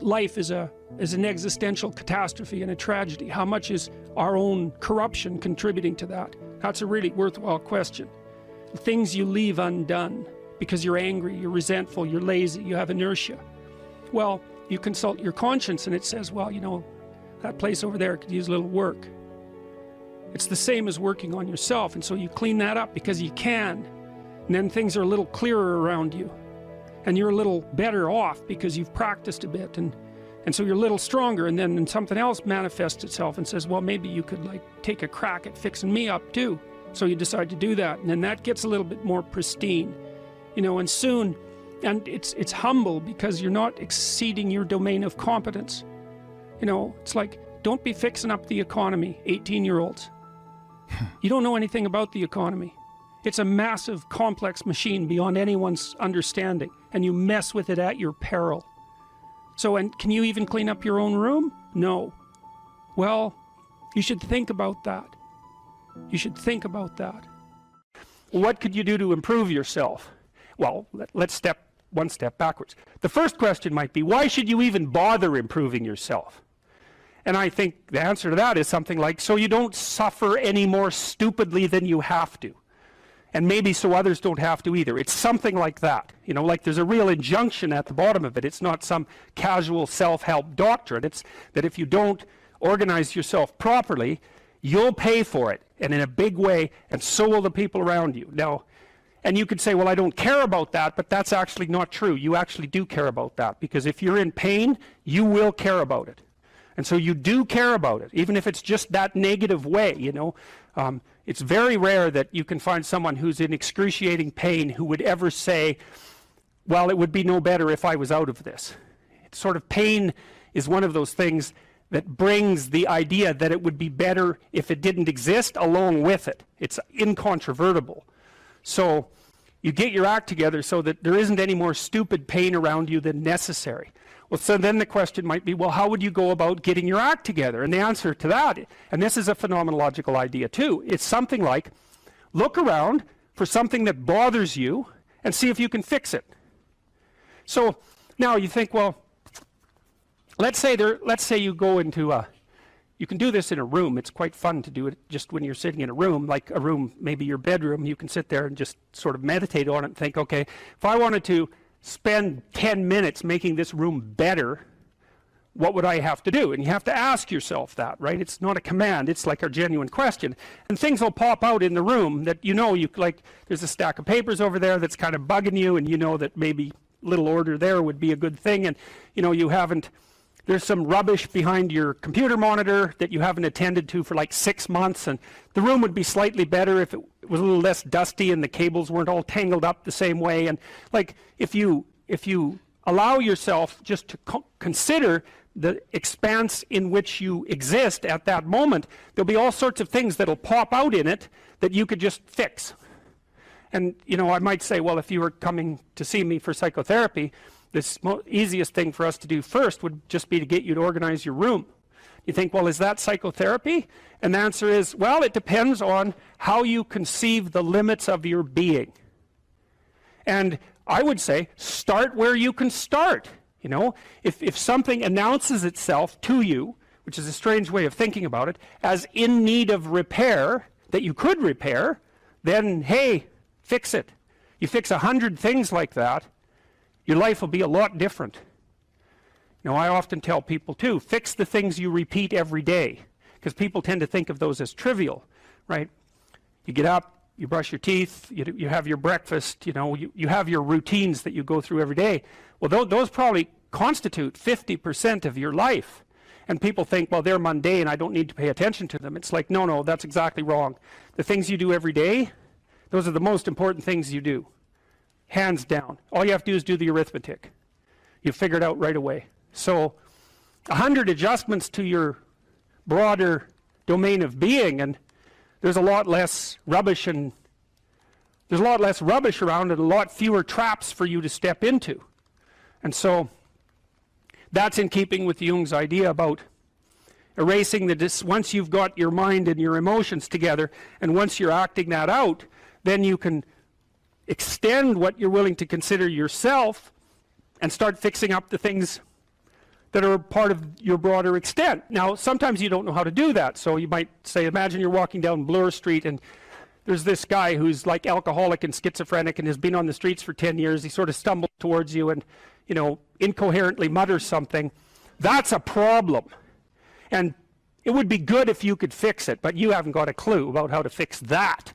life is an existential catastrophe and a tragedy? How much is our own corruption contributing to that? That's a really worthwhile question. The things you leave undone because you're angry, you're resentful, you're lazy, you have inertia. Well, you consult your conscience and it says, well, you know, that place over there could use a little work. It's the same as working on yourself, and so you clean that up because you can. And then things are a little clearer around you. And you're a little better off because you've practiced a bit, and so you're a little stronger, and then something else manifests itself and says, well, maybe you could like take a crack at fixing me up too. So you decide to do that, and then that gets a little bit more pristine, you know, and soon, and it's humble because you're not exceeding your domain of competence. You know, it's like, don't be fixing up the economy, 18-year-olds. You don't know anything about the economy. It's a massive, complex machine beyond anyone's understanding, and you mess with it at your peril. So, and can you even clean up your own room? No. Well, you should think about that. You should think about that. What could you do to improve yourself? Well, let's step one step backwards. The first question might be, why should you even bother improving yourself? And I think the answer to that is something like, so you don't suffer any more stupidly than you have to. And maybe so others don't have to either. It's something like that. You know, like there's a real injunction at the bottom of it. It's not some casual self-help doctrine. It's that if you don't organize yourself properly, you'll pay for it, and in a big way, and so will the people around you. Now, and you could say, well, I don't care about that, but that's actually not true. You actually do care about that, because if you're in pain, you will care about it. And so you do care about it, even if it's just that negative way, you know. It's very rare that you can find someone who's in excruciating pain who would ever say, well, it would be no better if I was out of this. It's sort of, pain is one of those things that brings the idea that it would be better if it didn't exist along with it. It's incontrovertible. So you get your act together so that there isn't any more stupid pain around you than necessary. Well, so then the question might be, well, how would you go about getting your act together? And the answer to that, and this is a phenomenological idea too, it's something like, look around for something that bothers you and see if you can fix it. So now you think, well, let's say you go into you can do this in a room. It's quite fun to do it just when you're sitting in a room, like a room, maybe your bedroom. You can sit there and just sort of meditate on it and think, okay, if I wanted to spend 10 minutes making this room better, what would I have to do? And you have to ask yourself that, right? It's not a command, it's like a genuine question. And things will pop out in the room that you know, like there's a stack of papers over there that's kind of bugging you, and you know that maybe little order there would be a good thing, and you know you haven't there's some rubbish behind your computer monitor that you haven't attended to for like 6 months, and the room would be slightly better if it was a little less dusty and the cables weren't all tangled up the same way. And like, if you allow yourself just to consider the expanse in which you exist at that moment, there'll be all sorts of things that'll pop out in it that you could just fix. And you know, I might say, well, if you were coming to see me for psychotherapy, the easiest thing for us to do first would just be to get you to organize your room. You think, well, is that psychotherapy? And the answer is, well, it depends on how you conceive the limits of your being. And I would say, start where you can start. You know, if something announces itself to you, which is a strange way of thinking about it, as in need of repair, that you could repair, then, hey, fix it. You fix 100 things like that, your life will be a lot different. You know, I often tell people too, fix the things you repeat every day, because people tend to think of those as trivial, right? You get up, you brush your teeth, you have your breakfast, you know, you have your routines that you go through every day. Well, those probably constitute 50% of your life. And people think, well, they're mundane, I don't need to pay attention to them. It's like, no, that's exactly wrong. The things you do every day, those are the most important things you do. Hands down. All you have to do is do the arithmetic. You figure it out right away. So 100 adjustments to your broader domain of being, and there's a lot less rubbish around and a lot fewer traps for you to step into. And so that's in keeping with Jung's idea about erasing once you've got your mind and your emotions together, and once you're acting that out, then you can extend what you're willing to consider yourself and start fixing up the things that are part of your broader extent. Now, sometimes you don't know how to do that. So you might say, imagine you're walking down Bloor Street and there's this guy who's like alcoholic and schizophrenic and has been on the streets for 10 years. He sort of stumbles towards you and, you know, incoherently mutters something. That's a problem. And it would be good if you could fix it, but you haven't got a clue about how to fix that.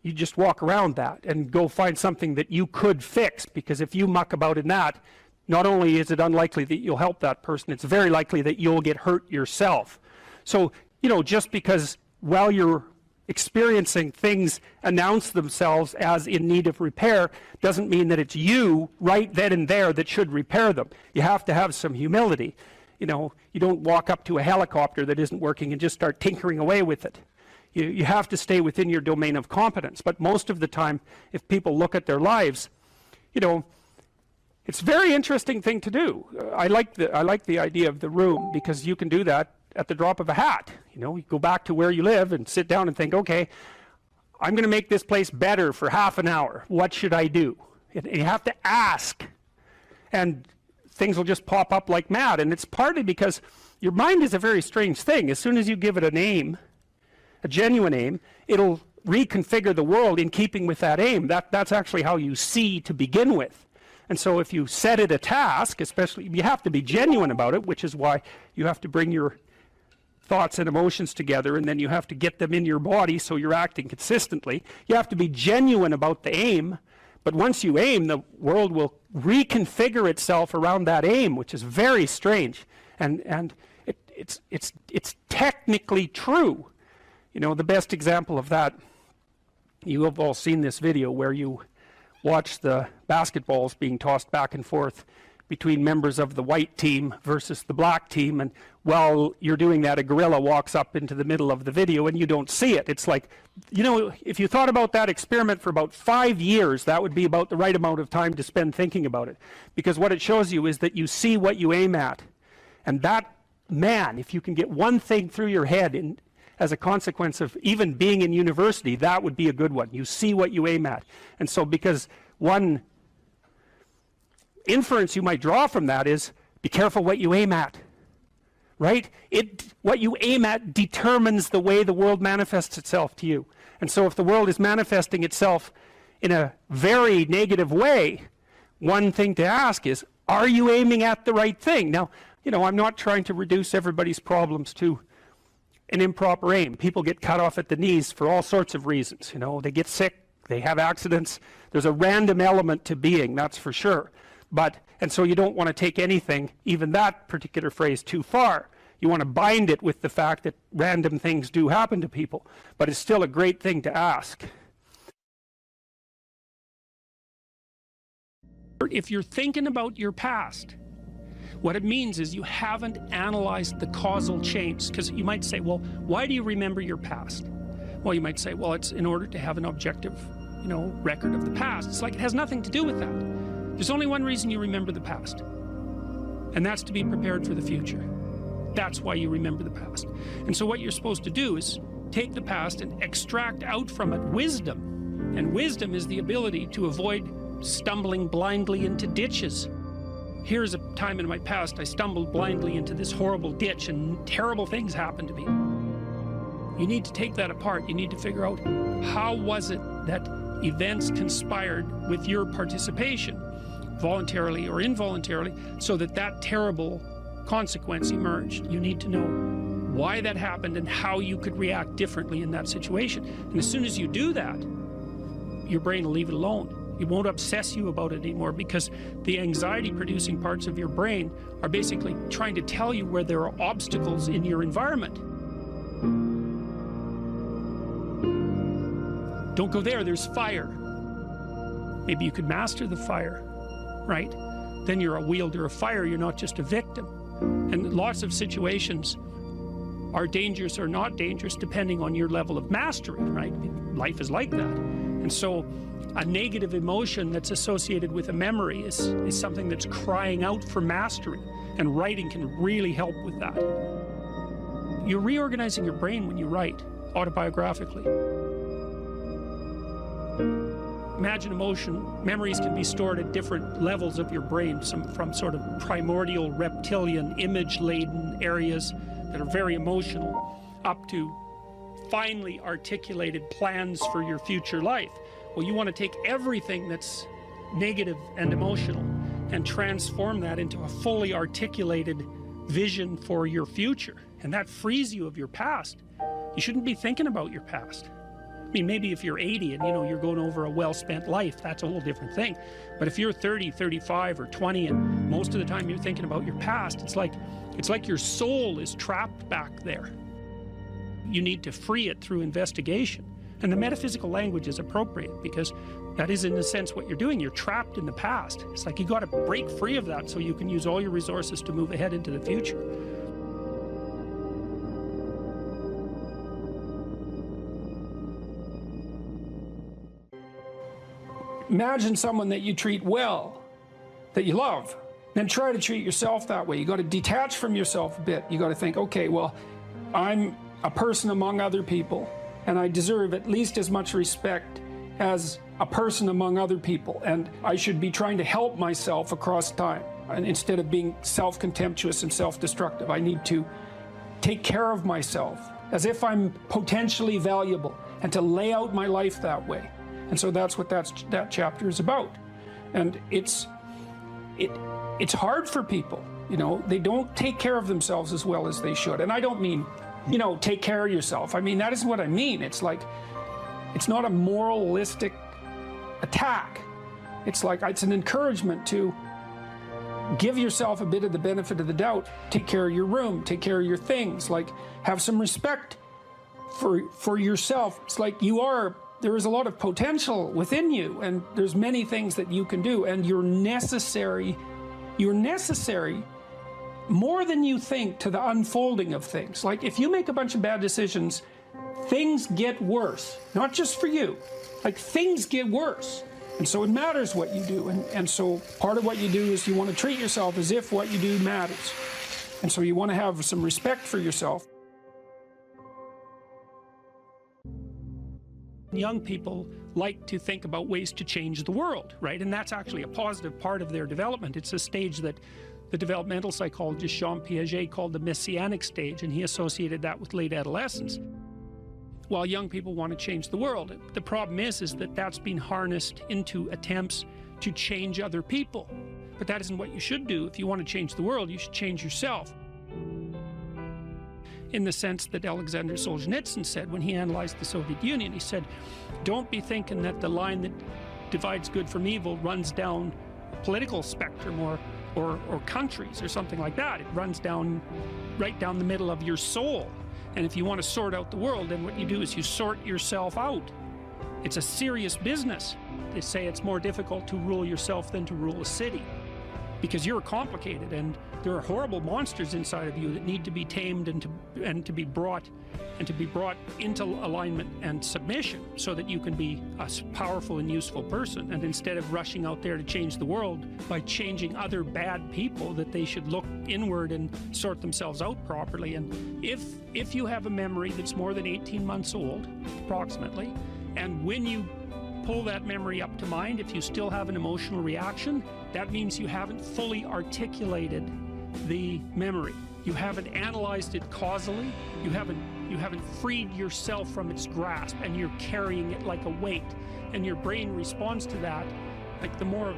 You just walk around that and go find something that you could fix, because if you muck about in that, not only is it unlikely that you'll help that person, it's very likely that you'll get hurt yourself. So, you know, just because while you're experiencing things announce themselves as in need of repair doesn't mean that it's you right then and there that should repair them. You have to have some humility. You know, you don't walk up to a helicopter that isn't working and just start tinkering away with it. You have to stay within your domain of competence. But most of the time, if people look at their lives, you know, it's a very interesting thing to do. I like the idea of the room, because you can do that at the drop of a hat. You know, you go back to where you live and sit down and think, okay, I'm going to make this place better for half an hour. What should I do? And you have to ask. And things will just pop up like mad. And it's partly because your mind is a very strange thing. As soon as you give it a name, a genuine aim, it'll reconfigure the world in keeping with that aim. That's actually how you see to begin with. And so if you set it a task, especially, you have to be genuine about it, which is why you have to bring your thoughts and emotions together, and then you have to get them in your body so you're acting consistently. You have to be genuine about the aim, but once you aim, the world will reconfigure itself around that aim, which is very strange. And it's technically true. You know, the best example of that, you have all seen this video where you watch the basketballs being tossed back and forth between members of the white team versus the black team, and while you're doing that, a gorilla walks up into the middle of the video and you don't see it. It's like, you know, if you thought about that experiment for about 5 years, that would be about the right amount of time to spend thinking about it, because what it shows you is that you see what you aim at. And that, man, if you can get one thing through your head as a consequence of even being in university, that would be a good one. You see what you aim at. And so, because one inference you might draw from that is, be careful what you aim at, right? What you aim at determines the way the world manifests itself to you. And so if the world is manifesting itself in a very negative way, one thing to ask is, are you aiming at the right thing? Now, you know, I'm not trying to reduce everybody's problems to an improper aim. People get cut off at the knees for all sorts of reasons. You know, they get sick, they have accidents. There's a random element to being, that's for sure. And so you don't want to take anything, even that particular phrase, too far. You want to bind it with the fact that random things do happen to people, but it's still a great thing to ask. If you're thinking about your past, what it means is you haven't analyzed the causal chains. Because you might say, well, why do you remember your past? Well, you might say, well, it's in order to have an objective, record of the past. It's like it has nothing to do with that. There's only one reason you remember the past, and that's to be prepared for the future. That's why you remember the past. And so what you're supposed to do is take the past and extract out from it wisdom. And wisdom is the ability to avoid stumbling blindly into ditches. Here's a time in my past I stumbled blindly into this horrible ditch and terrible things happened to me. You need to take that apart. You need to figure out, how was it that events conspired with your participation, voluntarily or involuntarily, so that that terrible consequence emerged. You need to know why that happened and how you could react differently in that situation. And as soon as you do that, your brain will leave it alone. It won't obsess you about it anymore, because the anxiety-producing parts of your brain are basically trying to tell you where there are obstacles in your environment. Don't go there, there's fire. Maybe you could master the fire, right? Then you're a wielder of fire, you're not just a victim. And lots of situations are dangerous or not dangerous depending on your level of mastery, right? Life is like that. And so a negative emotion that's associated with a memory is something that's crying out for mastery, and writing can really help with that. You're reorganizing your brain when you write autobiographically. Imagine memories can be stored at different levels of your brain, from sort of primordial, reptilian, image-laden areas that are very emotional, up to finely articulated plans for your future life. Well, you want to take everything that's negative and emotional and transform that into a fully articulated vision for your future. And that frees you of your past. You shouldn't be thinking about your past. I mean, maybe if you're 80 and you're going over a well-spent life, that's a whole different thing. But if you're 30, 35, or 20, and most of the time you're thinking about your past, it's like your soul is trapped back there. You need to free it through investigation. And the metaphysical language is appropriate, because that is, in a sense, what you're doing. You're trapped in the past. It's like you got to break free of that so you can use all your resources to move ahead into the future. Imagine someone that you treat well, that you love, then try to treat yourself that way. You got to detach from yourself a bit. You got to think, okay, well, I'm a person among other people, and I deserve at least as much respect as a person among other people, and I should be trying to help myself across time. And instead of being self-contemptuous and self-destructive, I need to take care of myself as if I'm potentially valuable, and to lay out my life that way. And so that's what that chapter is about. And it's hard for people, they don't take care of themselves as well as they should. And I don't mean, take care of yourself. I mean, that isn't what I mean. It's like, it's not a moralistic attack. It's like, it's an encouragement to give yourself a bit of the benefit of the doubt. Take care of your room, take care of your things, like have some respect for yourself. It's like there is a lot of potential within you, and there's many things that you can do, and you're necessary more than you think to the unfolding of things. Like, if you make a bunch of bad decisions, things get worse, not just for you, like things get worse. And so it matters what you do, and so part of what you do is you want to treat yourself as if what you do matters. And so you want to have some respect for yourself. Young people like to think about ways to change the world, right? And that's actually a positive part of their development. It's a stage that the developmental psychologist Jean Piaget called the messianic stage, and he associated that with late adolescence. While young people want to change the world, the problem is that that's been harnessed into attempts to change other people. But that isn't what you should do. If you want to change the world, you should change yourself. In the sense that Alexander Solzhenitsyn said when he analyzed the Soviet Union, he said, don't be thinking that the line that divides good from evil runs down political spectrum or countries or something like that. It runs down, right down the middle of your soul. And if you want to sort out the world, then what you do is you sort yourself out. It's a serious business. They say it's more difficult to rule yourself than to rule a city, because you're complicated and there are horrible monsters inside of you that need to be tamed and to be brought into alignment and submission, so that you can be a powerful and useful person. And instead of rushing out there to change the world by changing other bad people, that they should look inward and sort themselves out properly. And if you have a memory that's more than 18 months old, approximately, and when you pull that memory up to mind, if you still have an emotional reaction, that means you haven't fully articulated the memory. You haven't analyzed it causally. You haven't freed yourself from its grasp, and you're carrying it like a weight. And your brain responds to that. Like the more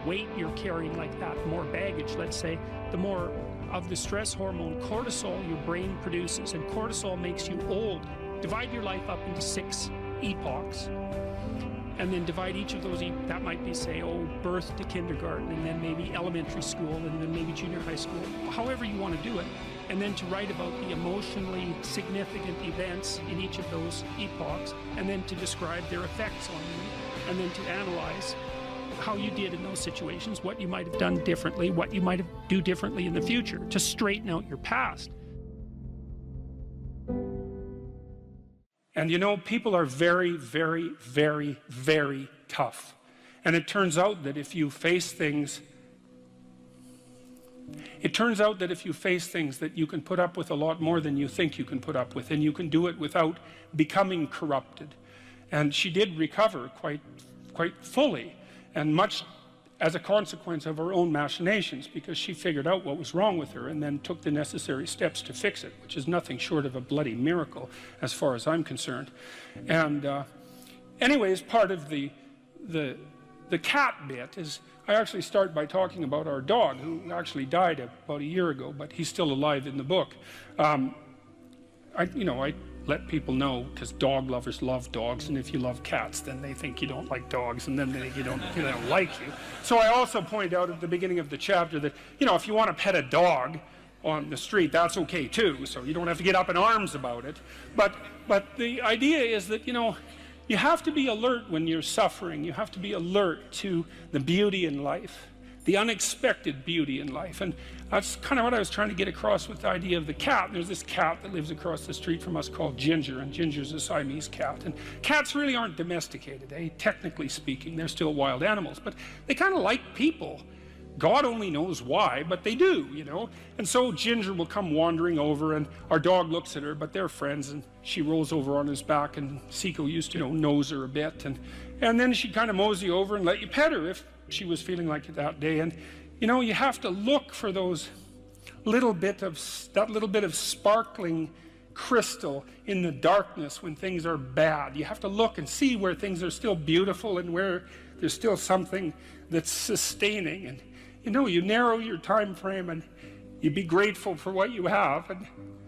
weight you're carrying like that, more baggage, let's say, the more of the stress hormone cortisol your brain produces. And cortisol makes you old. Divide your life up into 6 epochs. And then divide each of those, that might be, say, birth to kindergarten, and then maybe elementary school, and then maybe junior high school, however you want to do it. And then to write about the emotionally significant events in each of those epochs, and then to describe their effects on you, and then to analyze how you did in those situations, what you might have done differently, what you might do differently in the future, to straighten out your past. And you know, people are very, very, very, very tough. And it turns out that if you face things, that you can put up with a lot more than you think you can put up with, and you can do it without becoming corrupted. And she did recover quite fully, and much as a consequence of her own machinations, because she figured out what was wrong with her and then took the necessary steps to fix it, which is nothing short of a bloody miracle as far as I'm concerned. And anyways, part of the cat bit is, I actually start by talking about our dog, who actually died about a year ago, but he's still alive in the book. I let people know, because dog lovers love dogs, and if you love cats, then they think you don't like dogs, and then they think they don't like you. So I also point out at the beginning of the chapter that, if you want to pet a dog on the street, that's okay too, so you don't have to get up in arms about it. But the idea is that, you have to be alert when you're suffering. You have to be alert to the beauty in life, the unexpected beauty in life. And that's kind of what I was trying to get across with the idea of the cat. There's this cat that lives across the street from us called Ginger, and Ginger's a Siamese cat. And cats really aren't domesticated, technically speaking. They're still wild animals, but they kind of like people. God only knows why, but they do, And so Ginger will come wandering over, and our dog looks at her, but they're friends, and she rolls over on his back, and Seiko used to, nose her a bit, and then she'd kind of mosey over and let you pet her if she was feeling like it that day. And you have to look for that little bit of sparkling crystal in the darkness when things are bad. You have to look and see where things are still beautiful and where there's still something that's sustaining. And you narrow your time frame, and you be grateful for what you have, and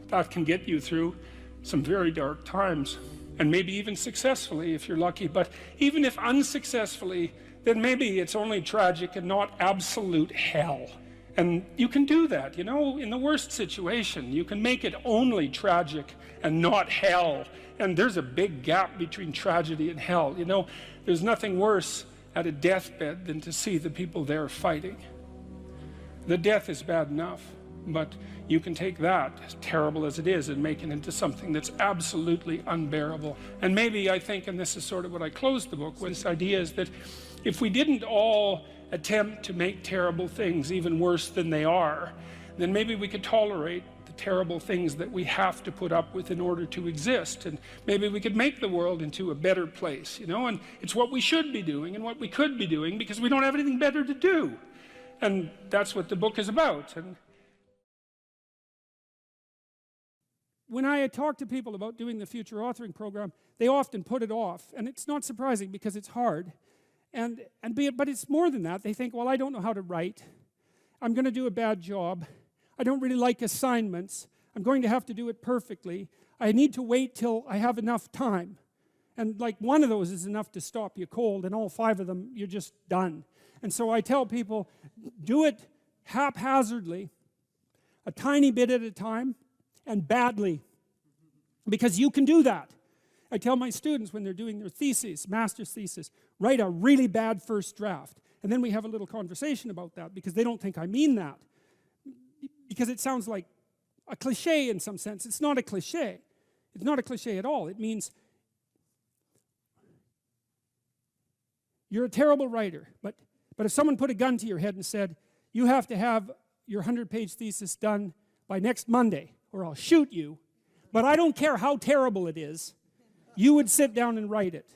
that can get you through some very dark times, and maybe even successfully if you're lucky. But even if unsuccessfully, then maybe it's only tragic and not absolute hell. And you can do that, in the worst situation. You can make it only tragic and not hell. And there's a big gap between tragedy and hell. There's nothing worse at a deathbed than to see the people there fighting. The death is bad enough, but you can take that, as terrible as it is, and make it into something that's absolutely unbearable. And maybe I think, and this is sort of what I closed the book with, this idea is that if we didn't all attempt to make terrible things even worse than they are, then maybe we could tolerate the terrible things that we have to put up with in order to exist. And maybe we could make the world into a better place, and it's what we should be doing and what we could be doing, because we don't have anything better to do. And that's what the book is about. And when I talk to people about doing the future authoring program, they often put it off. And it's not surprising, because it's hard. But it's more than that. They think, well, I don't know how to write. I'm going to do a bad job. I don't really like assignments. I'm going to have to do it perfectly. I need to wait till I have enough time. And like one of those is enough to stop you cold, and all 5 of them, you're just done. And so I tell people, do it haphazardly, a tiny bit at a time, and badly. Because you can do that. I tell my students when they're doing their theses, master's thesis, write a really bad first draft. And then we have a little conversation about that, because they don't think I mean that. Because it sounds like a cliche in some sense. It's not a cliche. It's not a cliche at all. It means you're a terrible writer, but if someone put a gun to your head and said, you have to have your 100-page thesis done by next Monday, or I'll shoot you, but I don't care how terrible it is, you would sit down and write it.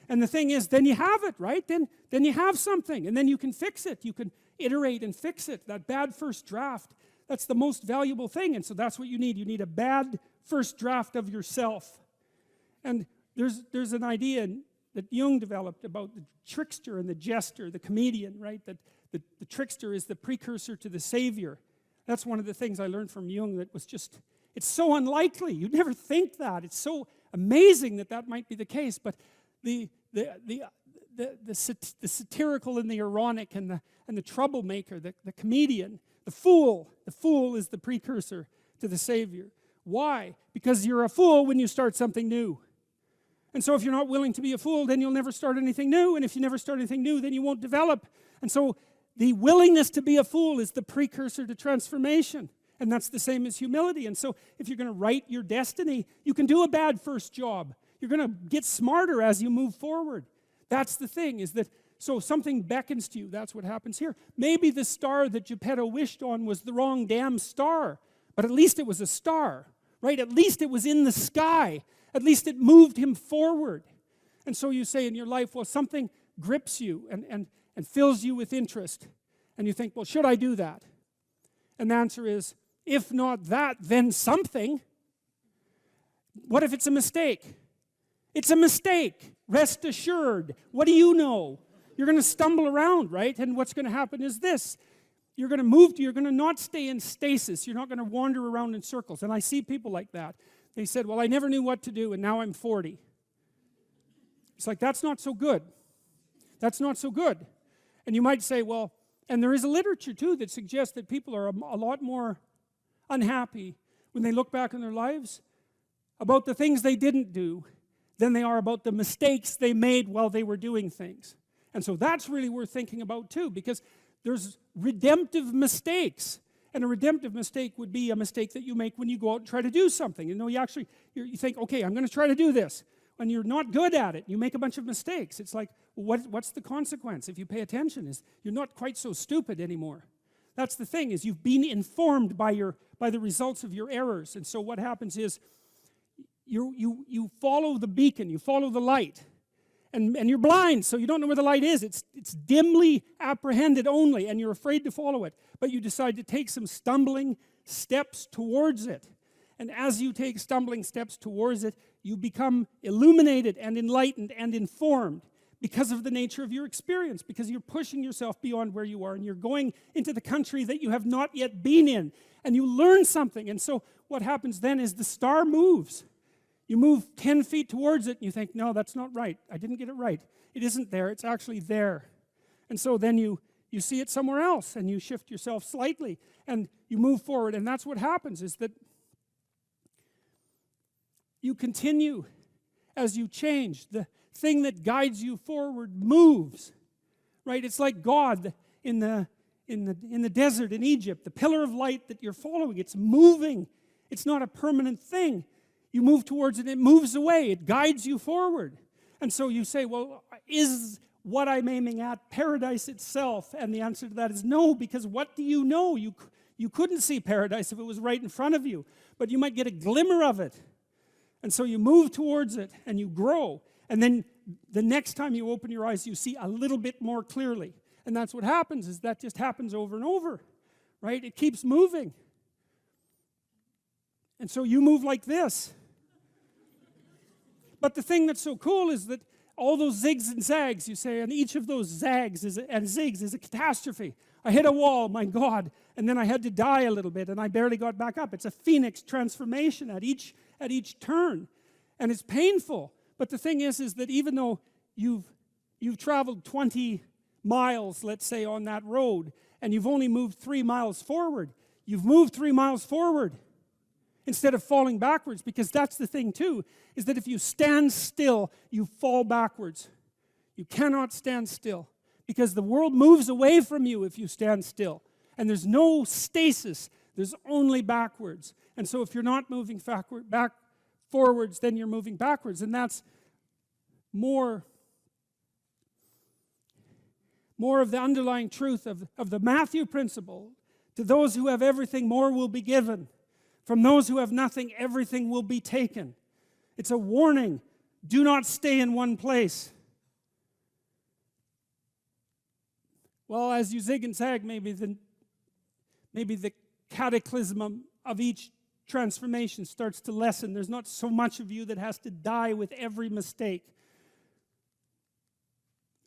And the thing is, then you have it, right? Then you have something, and then you can fix it. You can iterate and fix it. That bad first draft, that's the most valuable thing, and so that's what you need. You need a bad first draft of yourself. And there's an idea that Jung developed about the trickster and the jester, the comedian, right? That the trickster is the precursor to the savior. That's one of the things I learned from Jung that was just, it's so unlikely. You'd never think that. It's so amazing that that might be the case. But the satirical and the ironic and the troublemaker, the comedian, the fool is the precursor to the savior. Why? Because you're a fool when you start something new. And so if you're not willing to be a fool, then you'll never start anything new. And if you never start anything new, then you won't develop. And so the willingness to be a fool is the precursor to transformation. And that's the same as humility. And so if you're going to write your destiny, you can do a bad first job. You're going to get smarter as you move forward. That's the thing, is that, so something beckons to you. That's what happens here. Maybe the star that Geppetto wished on was the wrong damn star. But at least it was a star, right? At least it was in the sky. At least it moved him forward. And so you say in your life, well, something grips you and fills you with interest. And you think, well, should I do that? And the answer is, if not that, then something. What if it's a mistake? It's a mistake. Rest assured. What do you know? You're going to stumble around, right? And what's going to happen is this. You're going to move, you're going to not stay in stasis. You're not going to wander around in circles. And I see people like that. They said, well, I never knew what to do, and now I'm 40. It's like, that's not so good. That's not so good. And you might say, well, and there is a literature, too, that suggests that people are a lot more unhappy when they look back on their lives about the things they didn't do than they are about the mistakes they made while they were doing things. And so that's really worth thinking about, too, because there's redemptive mistakes. And a redemptive mistake would be a mistake that you make when you go out and try to do something. You know, you think, okay, I'm going to try to do this. When you're not good at it, you make a bunch of mistakes. It's like, well, what's the consequence? If you pay attention, is you're not quite so stupid anymore. That's the thing, is you've been informed by the results of your errors. And so what happens is you follow the beacon, you follow the light. And you're blind, so you don't know where the light is. It's dimly apprehended only, and you're afraid to follow it. But you decide to take some stumbling steps towards it. And as you take stumbling steps towards it, you become illuminated and enlightened and informed because of the nature of your experience, because you're pushing yourself beyond where you are, and you're going into the country that you have not yet been in, and you learn something. And so what happens then is the star moves. You move 10 feet towards it, and you think, no, that's not right. I didn't get it right. It isn't there. It's actually there. And so then you see it somewhere else, and you shift yourself slightly, and you move forward. And that's what happens, is that you continue as you change. The thing that guides you forward moves, right? It's like God in the desert in Egypt, the pillar of light that you're following. It's moving. It's not a permanent thing. You move towards it, it moves away, it guides you forward. And so you say, well, is what I'm aiming at paradise itself? And the answer to that is no, because what do you know? You couldn't see paradise if it was right in front of you, but you might get a glimmer of it. And so you move towards it, and you grow. And then the next time you open your eyes, you see a little bit more clearly. And that's what happens, is that just happens over and over, right? It keeps moving. And so you move like this. But the thing that's so cool is that all those zigs and zags, you say, and each of those zags and zigs is a catastrophe. I hit a wall, my God, and then I had to die a little bit, and I barely got back up. It's a phoenix transformation at each turn, and it's painful. But the thing is that even though you've traveled 20 miles, let's say, on that road, and you've only moved 3 miles forward, you've moved 3 miles forward instead of falling backwards, because that's the thing too, is that if you stand still, you fall backwards. You cannot stand still, because the world moves away from you if you stand still. And there's no stasis, there's only backwards. And so if you're not moving forwards, then you're moving backwards. And that's more of the underlying truth of the Matthew principle. To those who have everything, more will be given. From those who have nothing, everything will be taken. It's a warning. Do not stay in one place. Well, as you zig and zag, maybe the cataclysm of each transformation starts to lessen. There's not so much of you that has to die with every mistake.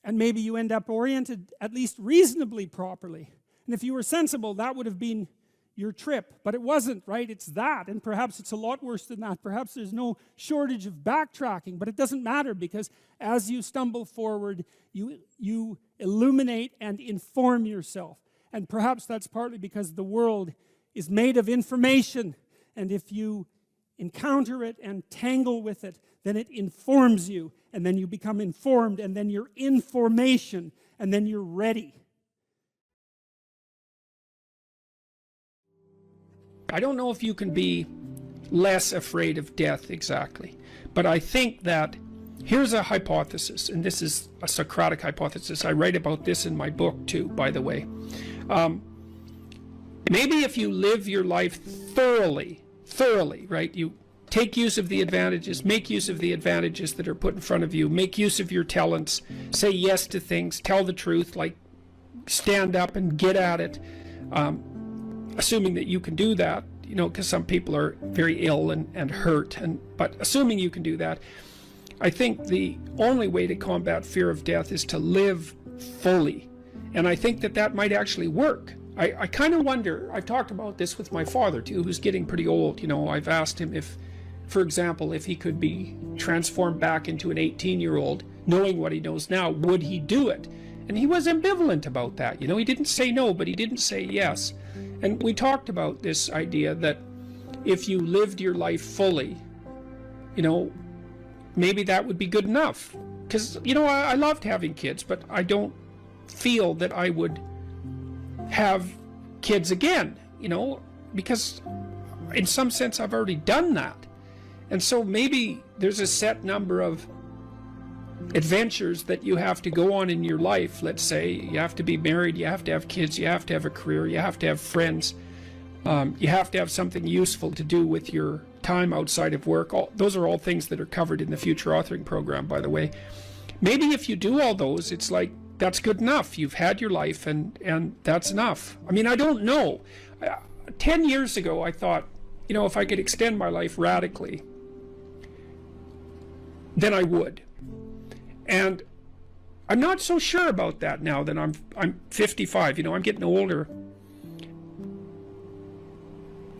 And maybe you end up oriented at least reasonably properly. And if you were sensible, that would have been your trip. But it wasn't, right? It's that. And perhaps it's a lot worse than that. Perhaps there's no shortage of backtracking. But it doesn't matter, because as you stumble forward, you illuminate and inform yourself. And perhaps that's partly because the world is made of information. And if you encounter it and tangle with it, then it informs you. And then you become informed. And then you're in formation. And then you're ready. I don't know if you can be less afraid of death exactly. But I think that here's a hypothesis, and this is a Socratic hypothesis. I write about this in my book too, by the way. Maybe if you live your life thoroughly, right? You take use of the advantages, make use of the advantages that are put in front of you, make use of your talents, say yes to things, tell the truth, like stand up and get at it. Assuming that you can do that, you know, because some people are very ill and hurt, but assuming you can do that, I think the only way to combat fear of death is to live fully. And I think that might actually work. I kind of wonder, I've talked about this with my father too, who's getting pretty old. You know, I've asked him if, for example, if he could be transformed back into an 18-year-old, knowing what he knows now, would he do it? And he was ambivalent about that. You know, he didn't say no, but he didn't say yes. And we talked about this idea that if you lived your life fully, you know, maybe that would be good enough. Because, you know, I loved having kids, but I don't feel that I would have kids again, you know, because in some sense I've already done that. And so maybe there's a set number of adventures that you have to go on in your life. Let's say you have to be married, you have to have kids, you have to have a career, you have to have friends, you have to have something useful to do with your time outside of work. Those are all things that are covered in the future authoring program, by the way. Maybe if you do all those, it's like that's good enough. You've had your life and that's enough. I mean, I don't know. 10 years ago I thought, you know, if I could extend my life radically, then I would. And I'm not so sure about that now that I'm 55, you know, I'm getting older.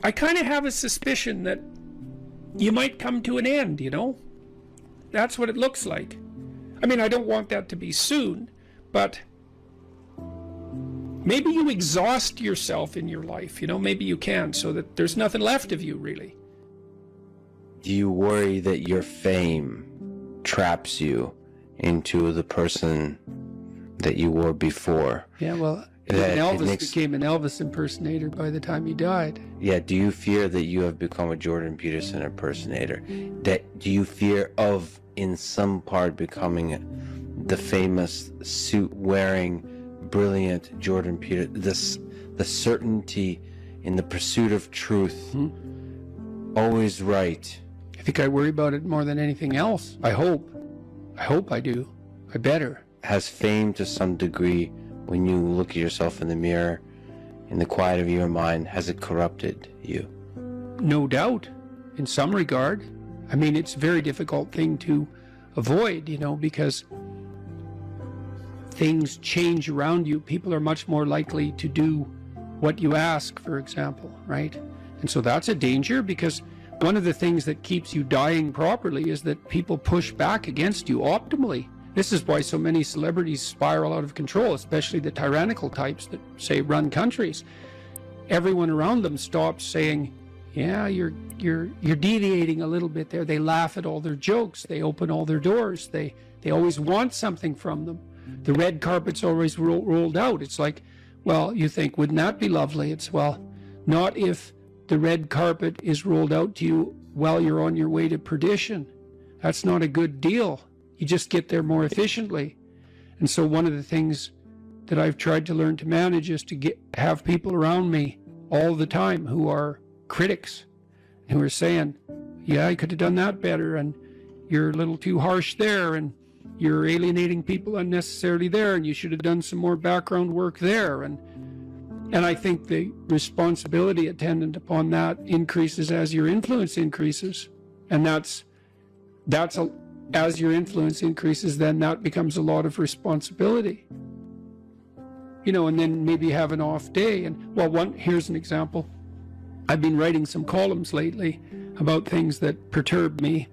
I kind of have a suspicion that you might come to an end, you know. That's what it looks like. I mean, I don't want that to be soon, but maybe you exhaust yourself in your life, you know, maybe you can, so that there's nothing left of you, really. Do you worry that your fame traps you into the person that you were before? Yeah, well, Elvis became an Elvis impersonator by the time he died. Yeah, do you fear that you have become a Jordan Peterson impersonator? Do you fear of, in some part, becoming the famous suit-wearing, brilliant Jordan Peterson? The certainty in the pursuit of truth, always right. I think I worry about it more than anything else. I hope I do. I better. Has fame to some degree, when you look at yourself in the mirror, in the quiet of your mind, has it corrupted you? No doubt, in some regard. I mean, it's a very difficult thing to avoid, you know, because things change around you. People are much more likely to do what you ask, for example, right? And so that's a danger, because one of the things that keeps you dying properly is that people push back against you optimally. This is why so many celebrities spiral out of control, especially the tyrannical types that, say, run countries. Everyone around them stops saying, yeah, you're deviating a little bit there. They laugh at all their jokes. They open all their doors. They always want something from them. The red carpet's always rolled out. It's like, well, you think, wouldn't that be lovely? It's, well, not if the red carpet is rolled out to you while you're on your way to perdition. That's not a good deal. You just get there more efficiently. And so one of the things that I've tried to learn to manage is to have people around me all the time who are critics, who are saying, yeah, I could have done that better, and you're a little too harsh there, and you're alienating people unnecessarily there, and you should have done some more background work there. And I think the responsibility attendant upon that increases as your influence increases. And as your influence increases, then that becomes a lot of responsibility. You know, and then maybe have an off day. And well, here's an example. I've been writing some columns lately about things that perturb me,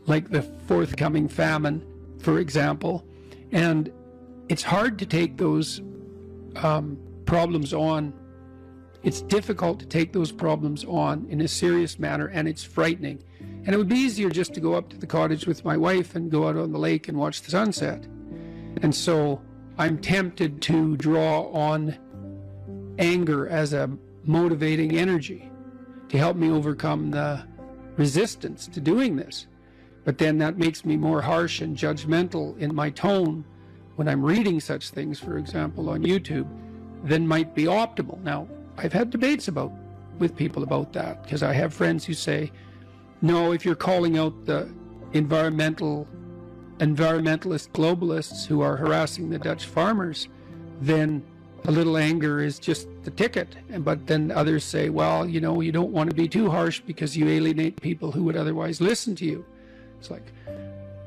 like the forthcoming famine, for example. And it's hard to take those problems on. It's difficult to take those problems on in a serious manner, and it's frightening. And it would be easier just to go up to the cottage with my wife and go out on the lake and watch the sunset. And so I'm tempted to draw on anger as a motivating energy to help me overcome the resistance to doing this. But then that makes me more harsh and judgmental in my tone when I'm reading such things, for example, on YouTube, than might be optimal. Now, I've had debates with people about that, because I have friends who say, no, if you're calling out the environmentalist globalists who are harassing the Dutch farmers, then a little anger is just the ticket. But then others say, well, you know, you don't want to be too harsh because you alienate people who would otherwise listen to you. It's like,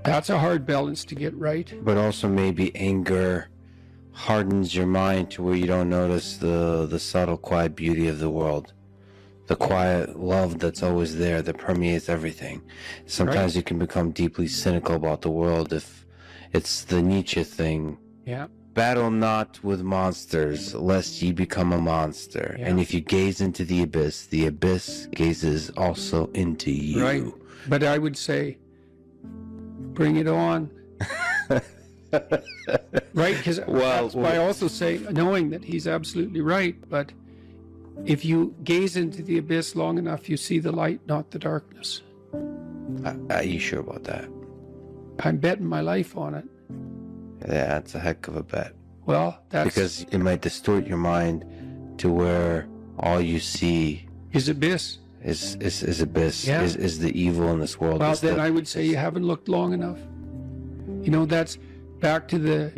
that's a hard balance to get right. But also maybe anger hardens your mind to where you don't notice the subtle, quiet beauty of the world. The quiet love that's always there, that permeates everything. Sometimes you can become deeply cynical about the world if it's the Nietzsche thing. Yeah. Battle not with monsters, lest ye become a monster. Yeah. And if you gaze into the abyss gazes also into you. Right. But I would say, bring it on. Right? Because that's why I also say, knowing that he's absolutely right, but if you gaze into the abyss long enough, you see the light, not the darkness. Are you sure about that? I'm betting my life on it. Yeah, that's a heck of a bet. Well, that's... Because it might distort your mind to where all you see... is abyss. Is abyss, yeah. is the evil in this world. Well, then I would say you haven't looked long enough. You know, that's back to the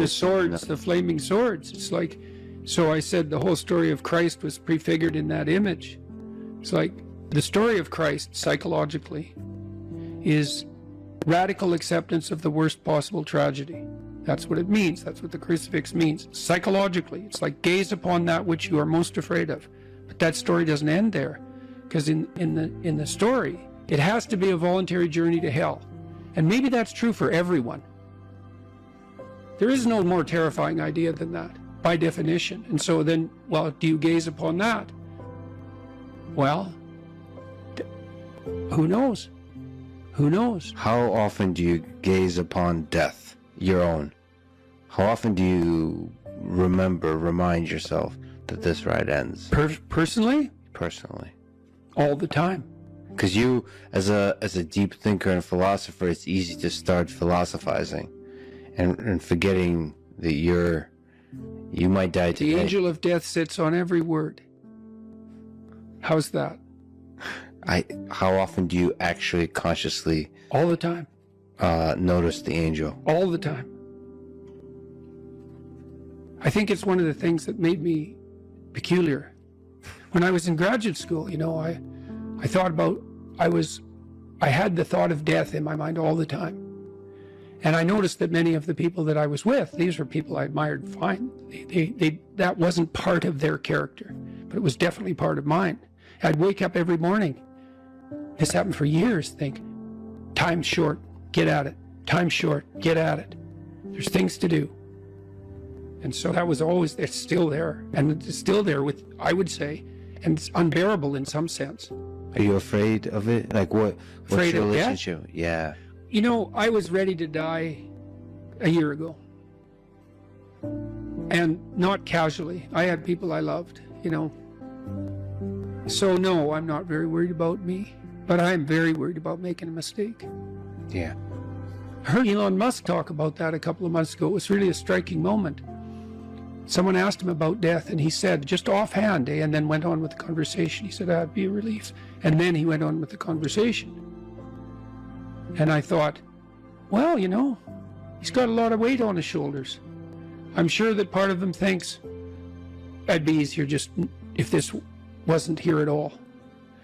swords, the flaming swords. It's like... So I said the whole story of Christ was prefigured in that image. It's like the story of Christ, psychologically, is radical acceptance of the worst possible tragedy. That's what it means. That's what the crucifix means. Psychologically, it's like gaze upon that which you are most afraid of. But that story doesn't end there, because in the story, it has to be a voluntary journey to hell. And maybe that's true for everyone. There is no more terrifying idea than that, by definition. And so then, well, do you gaze upon that? Well, who knows? Who knows? How often do you gaze upon death, your own? How often do you remind yourself that this ride ends? Personally? Personally. All the time. Because you, as a deep thinker and philosopher, it's easy to start philosophizing and forgetting that you might die today. The angel of death sits on every word. How's that? How often do you actually consciously... All the time. Notice the angel? All the time. I think it's one of the things that made me peculiar. When I was in graduate school, you know, I thought about, I had the thought of death in my mind all the time. And I noticed that many of the people that I was with, these were people I admired fine. That wasn't part of their character, but it was definitely part of mine. I'd wake up every morning. This happened for years. Think, time's short, get at it. Time's short. Get at it. There's things to do. And so that was always, it's still there. And it's still there with, I would say, and it's unbearable in some sense. Are you afraid of it? Like what's Afraid your of death? relationship? Yeah. You know, I was ready to die a year ago. And not casually. I had people I loved, you know. So no, I'm not very worried about me, but I'm very worried about making a mistake. Yeah. I heard Elon Musk talk about that a couple of months ago. It was really a striking moment. Someone asked him about death, and he said, just offhand, and then went on with the conversation. He said, that'd be a relief. And then he went on with the conversation. And I thought, well, you know, he's got a lot of weight on his shoulders. I'm sure that part of him thinks, it'd be easier just if this wasn't here at all.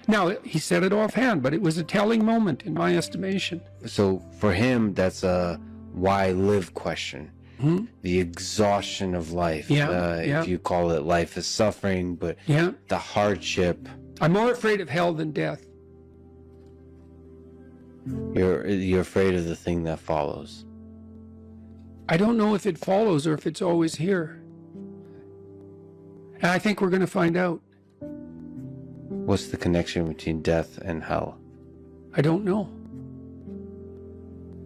Now, he said it offhand, but it was a telling moment in my estimation. So for him, that's a why live question. Hmm? The exhaustion of life. Yeah, If you call it life is suffering, but Yeah. the hardship. I'm more afraid of hell than death. You're afraid of the thing that follows. I don't know if it follows or if it's always here. And I think we're going to find out. What's the connection between death and hell? I don't know.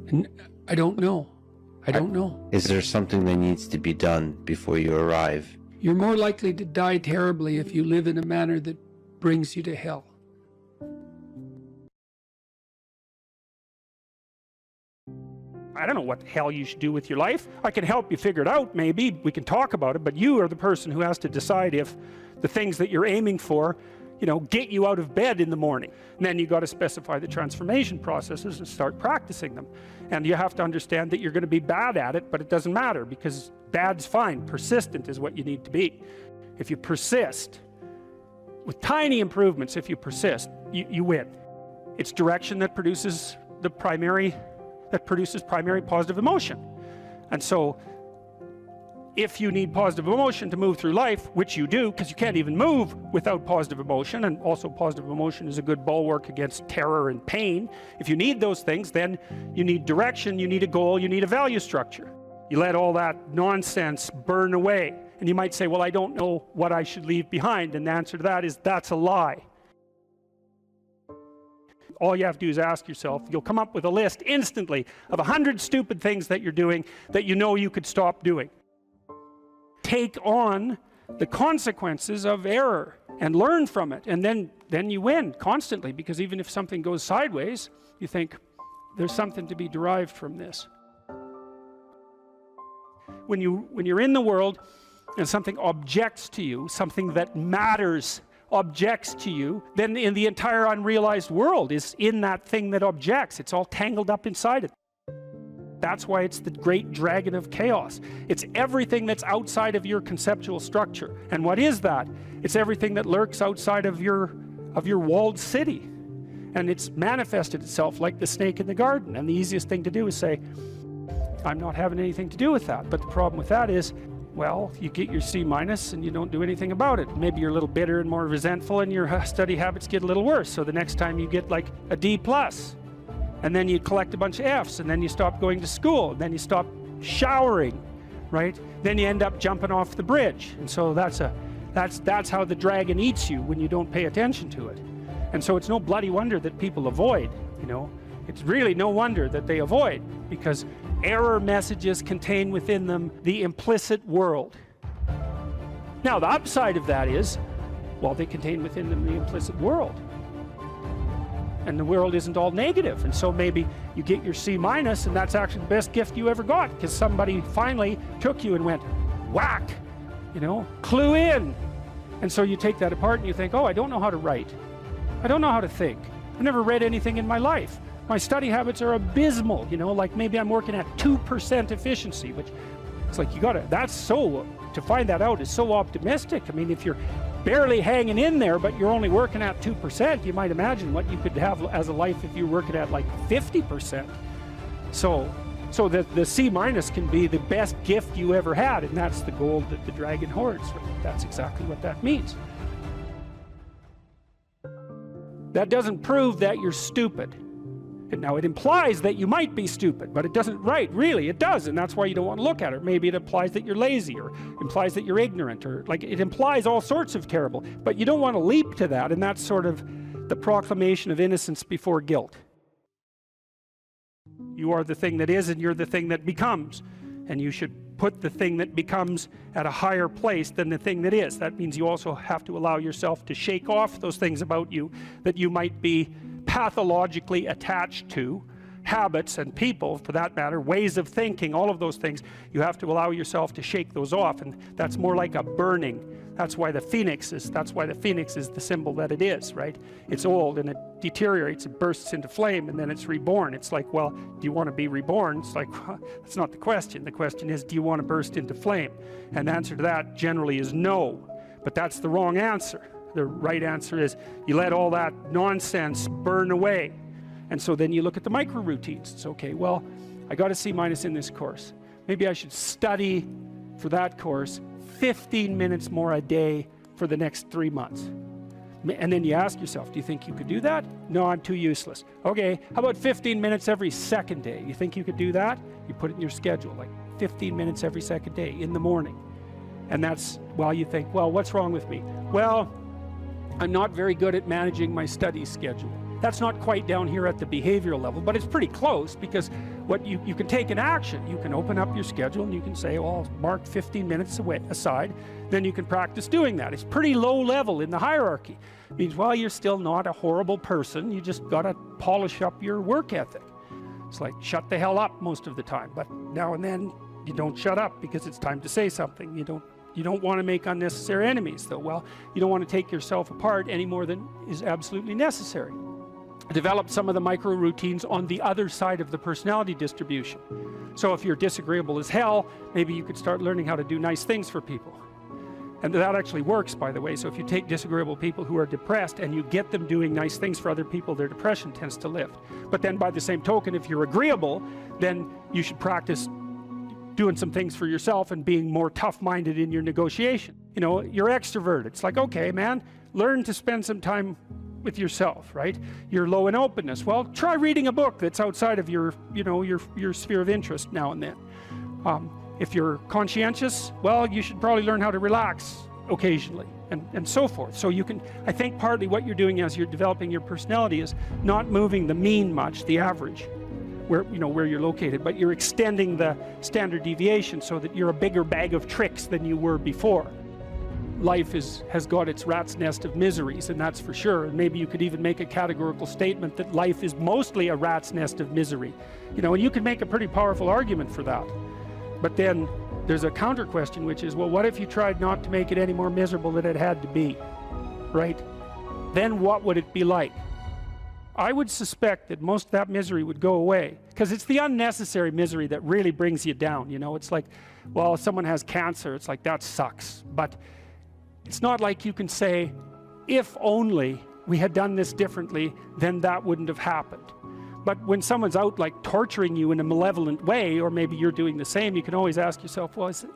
And I don't know. I don't know. Is there something that needs to be done before you arrive? You're more likely to die terribly if you live in a manner that brings you to hell. I don't know what the hell you should do with your life. I can help you figure it out, maybe. We can talk about it, but you are the person who has to decide if the things that you're aiming for, you know, get you out of bed in the morning. And then you got to specify the transformation processes and start practicing them. And you have to understand that you're going to be bad at it, but it doesn't matter because bad's fine. Persistent is what you need to be. If you persist, with tiny improvements, if you persist, you win. It's direction that produces primary positive emotion. And so if you need positive emotion to move through life, which you do, because you can't even move without positive emotion, and also positive emotion is a good bulwark against terror and pain. If you need those things, then you need direction, you need a goal, you need a value structure. You let all that nonsense burn away. And you might say, well, I don't know what I should leave behind. And the answer to that is, that's a lie. All you have to do is ask yourself, you'll come up with a list instantly of 100 stupid things that you're doing that you know you could stop doing. Take on the consequences of error and learn from it, and then you win constantly, because even if something goes sideways, you think there's something to be derived from this. When you're in the world and something objects to you, something that matters objects to you, then in the entire unrealized world is in that thing that objects. It's all tangled up inside it. That's why it's the great dragon of chaos. It's everything that's outside of your conceptual structure. And what is that? It's everything that lurks outside of your walled city. And it's manifested itself like the snake in the garden. And the easiest thing to do is say, I'm not having anything to do with that. But the problem with that is, well, you get your C- and you don't do anything about it. Maybe you're a little bitter and more resentful, and your study habits get a little worse. So the next time you get like a D+, and then you collect a bunch of Fs, and then you stop going to school, and then you stop showering, right? Then you end up jumping off the bridge. And so that's how the dragon eats you when you don't pay attention to it. And so it's no bloody wonder that people avoid, you know. It's really no wonder that they avoid, because error messages contain within them the implicit world. Now, the upside of that is, well, they contain within them the implicit world. And the world isn't all negative. And so maybe you get your C-, and that's actually the best gift you ever got, because somebody finally took you and went, whack, you know, clue in. And so you take that apart and you think, oh, I don't know how to write. I don't know how to think. I've never read anything in my life. My study habits are abysmal, you know, like maybe I'm working at 2% efficiency, which it's like to find that out is so optimistic. I mean, if you're barely hanging in there, but you're only working at 2%, you might imagine what you could have as a life if you're working at like 50%. So the C- can be the best gift you ever had, and that's the gold that the dragon hoards. That's exactly what that means. That doesn't prove that you're stupid. Now it implies that you might be stupid, but it doesn't, right, really, it does, and that's why you don't want to look at it. Maybe it implies that you're lazy, or implies that you're ignorant, or like it implies all sorts of terrible, but you don't want to leap to that, and that's sort of the proclamation of innocence before guilt. You are the thing that is, and you're the thing that becomes, and you should put the thing that becomes at a higher place than the thing that is. That means you also have to allow yourself to shake off those things about you that you might be pathologically attached to, habits and people for that matter, ways of thinking, all of those things. You have to allow yourself to shake those off, and that's more like a burning. That's why the phoenix is the symbol that it is, right? It's old and it deteriorates, it bursts into flame, and then it's reborn. It's like, well, do you want to be reborn? It's like, well, that's not the question. The question is, do you want to burst into flame? And the answer to that generally is no, but that's the wrong answer. The right answer is you let all that nonsense burn away. And so then you look at the micro routines. It's okay, well, I got a C- in this course. Maybe I should study for that course 15 minutes more a day for the next 3 months. And then you ask yourself, do you think you could do that? No, I'm too useless. Okay, how about 15 minutes every second day? You think you could do that? You put it in your schedule, like 15 minutes every second day in the morning. And that's, well, you think, well, what's wrong with me? Well, I'm not very good at managing my study schedule. That's not quite down here at the behavioral level, but it's pretty close, because what you can take an action. You can open up your schedule and you can say, well, I'll mark 15 minutes aside. Then you can practice doing that. It's pretty low level in the hierarchy. It means, well, you're still not a horrible person. You just got to polish up your work ethic. It's like, shut the hell up most of the time. But now and then you don't shut up because it's time to say something. You don't want to make unnecessary enemies, though. Well, you don't want to take yourself apart any more than is absolutely necessary. Develop some of the micro routines on the other side of the personality distribution. So if you're disagreeable as hell, maybe you could start learning how to do nice things for people. And that actually works, by the way. So if you take disagreeable people who are depressed and you get them doing nice things for other people, their depression tends to lift. But then by the same token, if you're agreeable, then you should practice doing some things for yourself and being more tough-minded in your negotiation. You know, you're extroverted. It's like, okay, man, learn to spend some time with yourself, right? You're low in openness. Well, try reading a book that's outside of your, your sphere of interest now and then. If you're conscientious, well, you should probably learn how to relax occasionally, and so forth. So you can, I think partly what you're doing as you're developing your personality is not moving the mean much, the average, where you're located, but you're extending the standard deviation so that you're a bigger bag of tricks than you were before. Life has got its rat's nest of miseries, and that's for sure. And maybe you could even make a categorical statement that life is mostly a rat's nest of misery. And you could make a pretty powerful argument for that. But then there's a counter question, which is, well, what if you tried not to make it any more miserable than it had to be, right? Then what would it be like? I would suspect that most of that misery would go away, because it's the unnecessary misery that really brings you down. It's like, well, if someone has cancer, it's like, that sucks. But it's not like you can say, if only we had done this differently, then that wouldn't have happened. But when someone's out like torturing you in a malevolent way, or maybe you're doing the same, you can always ask yourself, well, is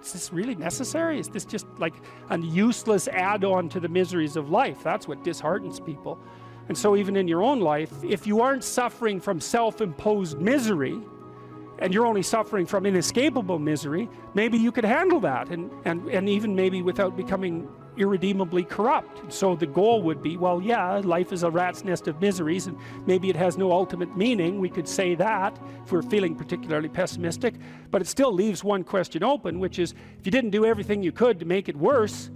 this really necessary? Is this just like a useless add-on to the miseries of life? That's what disheartens people. And so even in your own life, if you aren't suffering from self-imposed misery, and you're only suffering from inescapable misery, maybe you could handle that, and even maybe without becoming irredeemably corrupt. So the goal would be, well, yeah, life is a rat's nest of miseries, and maybe it has no ultimate meaning. We could say that if we're feeling particularly pessimistic, but it still leaves one question open, which is, if you didn't do everything you could to make it worse,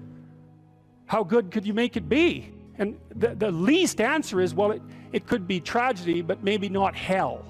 how good could you make it be? And the least answer is, well, it could be tragedy, but maybe not hell.